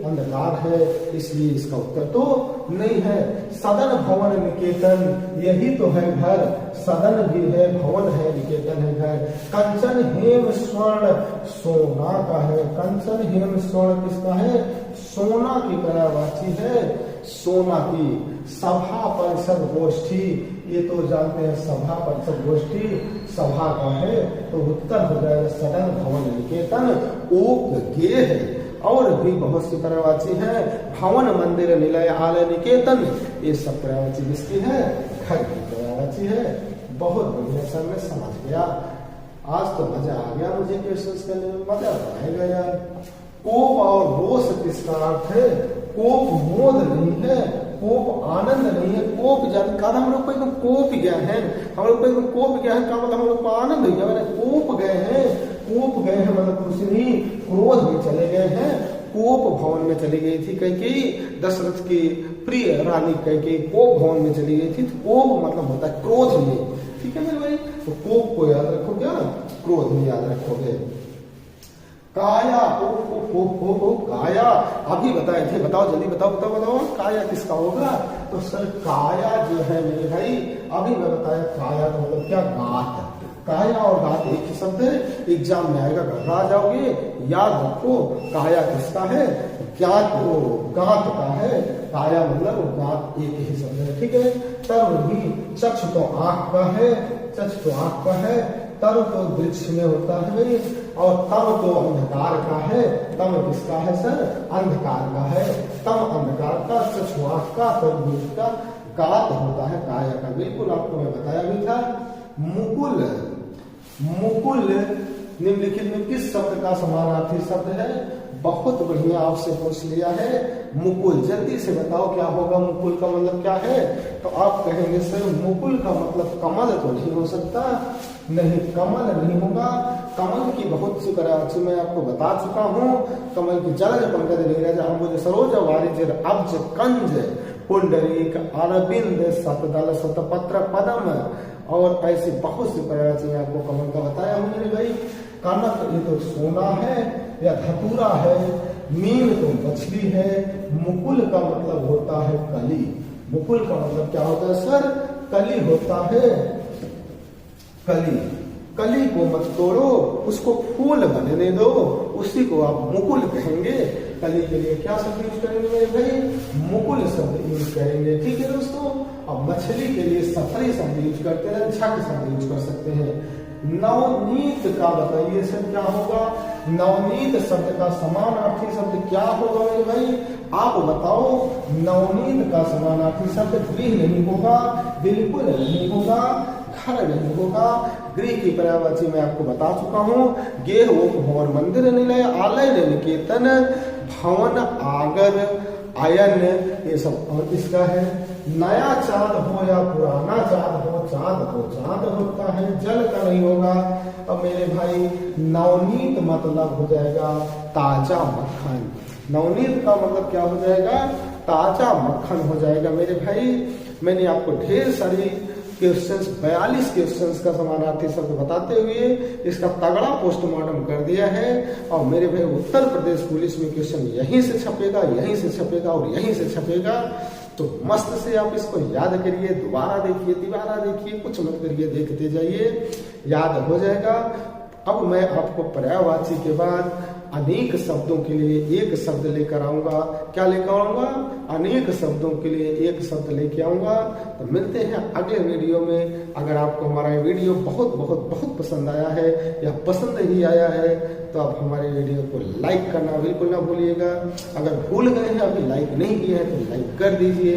अंधकार है, इसलिए इसका उत्तर तो नहीं है। सदन भवन निकेतन, यही तो है घर। सदन भी है, भवन है, निकेतन है घर। कंचन हेम स्वर्ण, सोना का है। कंचन हेम स्वर्ण किसका है? सोना की पर्यायवाची है, सोना की। सभा परिषद गोष्ठी, ये तो जानते हैं, सभा परिषद गोष्ठी सभा का है, तो उत्तर हो जाएगा सदन भवन निकेतन। ओक गे है, और भी बहुत सी पर्यायवाची है। भवन मंदिर निलय आलय निकेतन, ये सब पर्यायवाची किसकी है? घर की पर्यायवाची है। बहुत बढ़िया सर, मैं समझ गया। आज तो मजा आ गया मुझे क्वेश्चंस करने में, मजा आएगा यार। कोप और रोष किसका अर्थ है? कोप मोद नहीं है, कोप आनंद नहीं है। कोप ज्यादा हम लोग को एकदम कोप गया है, हम लोग को एकदम कोप गया है का मतलब हम लोग को आनंद हो गया। कोप गए हैं, कोप गए हैं मतलब कुछ नहीं, क्रोध में चले गए हैं। कोप भवन में चली गई थी कैकेयी, दशरथ की प्रिय रानी कैकेयी कोप भवन में चली गई थी। तो कोप मतलब होता है क्रोध में। ठीक है मेरे भाई, तो कोप को याद रखो, क्या क्रोध में याद रखोगे। काया, ओ काया अभी बताए थे, बताओ जल्दी बताओ बताओ बताओ, काया किसका होगा? तो सर काया जो है मेरे भाई, अभी मैं बताया काया का मतलब क्या? गात। काया और गात एक ही शब्द है, एग्जाम में आएगा, घबरा जाओगे। याद रखो, काया किसका है? ज्ञात, गात का है। काया मतलब गात एक ही शब्द है। ठीक है, तब भी चक्ष तो आंख का है, चक्ष तो आंख का है। तर तो वृक्ष में होता है भाई, और तम तो अंधकार का है। तम किसका है सर? अंधकार का है। तम अंधकार का, चछुआक का, तरबूज का, कात होता है काया का। बिल्कुल आपको मैं बताया भी था। मुकुल, मुकुल निम्नलिखित में किस शब्द का समानार्थी शब्द है? बहुत बढ़िया आपसे पूछ लिया है। मुकुल, जल्दी से बताओ क्या होगा? मुकुल का मतलब क्या है? तो आप कहेंगे सर मुकुल का मतलब कमल तो नहीं हो सकता। नहीं, कमल नहीं होगा। कमल की बहुत सी तरह मैं आपको बता चुका हूँ। कमल की जलज पंकज नीरज अम्बुज सरोज वारिज अब्ज कंज पुंडरीक अरविंद शतदल शतपत्र पदम, और ऐसी बहुत सी प्रकार आपको कमल का बताया हूँ मेरे भाई। कनक ये तो सोना है या धतूरा है। मीन तो मछली है। मुकुल का मतलब होता है कली। मुकुल का मतलब क्या होता है सर? कली होता है। कली, कली को मत तोड़ो, उसको फूल बनने दो, उसी को आप मुकुल कहेंगे। कली के लिए क्या शब्द यूज करेंगे मेरे भाई? मुकुल शब्द यूज करेंगे। ठीक है दोस्तों। अब मछली के लिए सफरी शब्द यूज करते हैं, छक शब्द यूज कर सकते हैं। नवनीत का बताइए सर क्या होगा? नवनीत शब्द का समानार्थी शब्द क्या होगा मेरे भाई? आप बताओ। नवनीत का समानार्थी शब्द गृह नहीं होगा, बिल्कुल नहीं होगा, घर नहीं होगा। गृह की पर्यायवाची मैं आपको बता चुका हूँ। गेह वो भवन मंदिर निलय आलय निकेतन भवन आगर आयन, ये सब। और इसका है नया चांद हो या पुराना चांद हो, चांद तो चांद होता है, जल का नहीं होगा। अब मेरे भाई नवनीत मतलब हो जाएगा ताजा मक्खन। नवनीत का मतलब क्या हो जाएगा? ताजा मक्खन हो जाएगा मेरे भाई। मैंने आपको ढेर सारी क्वेश्चंस, 42 क्वेश्चंस का समानार्थी शब्द बताते हुए इसका तगड़ा पोस्टमार्टम कर दिया है। और मेरे भाई उत्तर प्रदेश पुलिस में क्वेश्चन यहीं से छपेगा, यहीं से छपेगा और यहीं से छपेगा। तो मस्त से आप इसको याद करिए, दोबारा देखिए, दोबारा देखिए, कुछ मत करिए, देखते जाइए, याद हो जाएगा। अब मैं आपको पर्यायवाची के बाद अनेक शब्दों के लिए एक शब्द लेकर आऊंगा। क्या लेकर आऊंगा? अनेक शब्दों के लिए एक शब्द लेके आऊंगा। तो मिलते हैं अगले वीडियो में। अगर आपको हमारा वीडियो बहुत बहुत बहुत पसंद आया है या पसंद ही आया है तो आप हमारे वीडियो को लाइक करना बिल्कुल ना भूलिएगा। अगर भूल गए हैं, अभी लाइक नहीं किया है तो लाइक कर दीजिए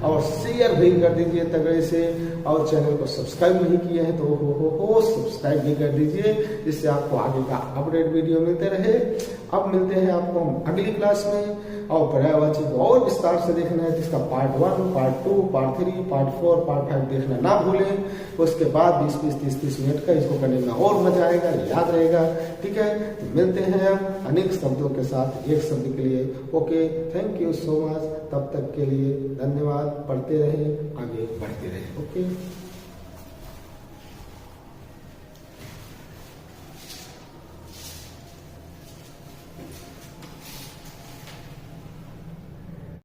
और शेयर भी कर दीजिए तगड़े से। और चैनल को सब्सक्राइब नहीं किया है तो हो सब्सक्राइब भी कर दीजिए, जिससे आपको आगे का अपडेट वीडियो मिलते रहे। अब मिलते हैं आपको अगली क्लास में। और पर्यायवाची को और विस्तार से देखना है जिसका part 1, part 2, part 3, part 4, part 5 देखना ना भूलें। उसके बाद 20-20, 30-30 मिनट का इसको करने में और मजा आएगा, याद रहेगा। ठीक है, तो मिलते हैं अनेक शब्दों के साथ एक शब्द के लिए। Okay, thank you so much. तब तक के लिए धन्यवाद। पढ़ते रहें, आगे बढ़ते रहें। ओके।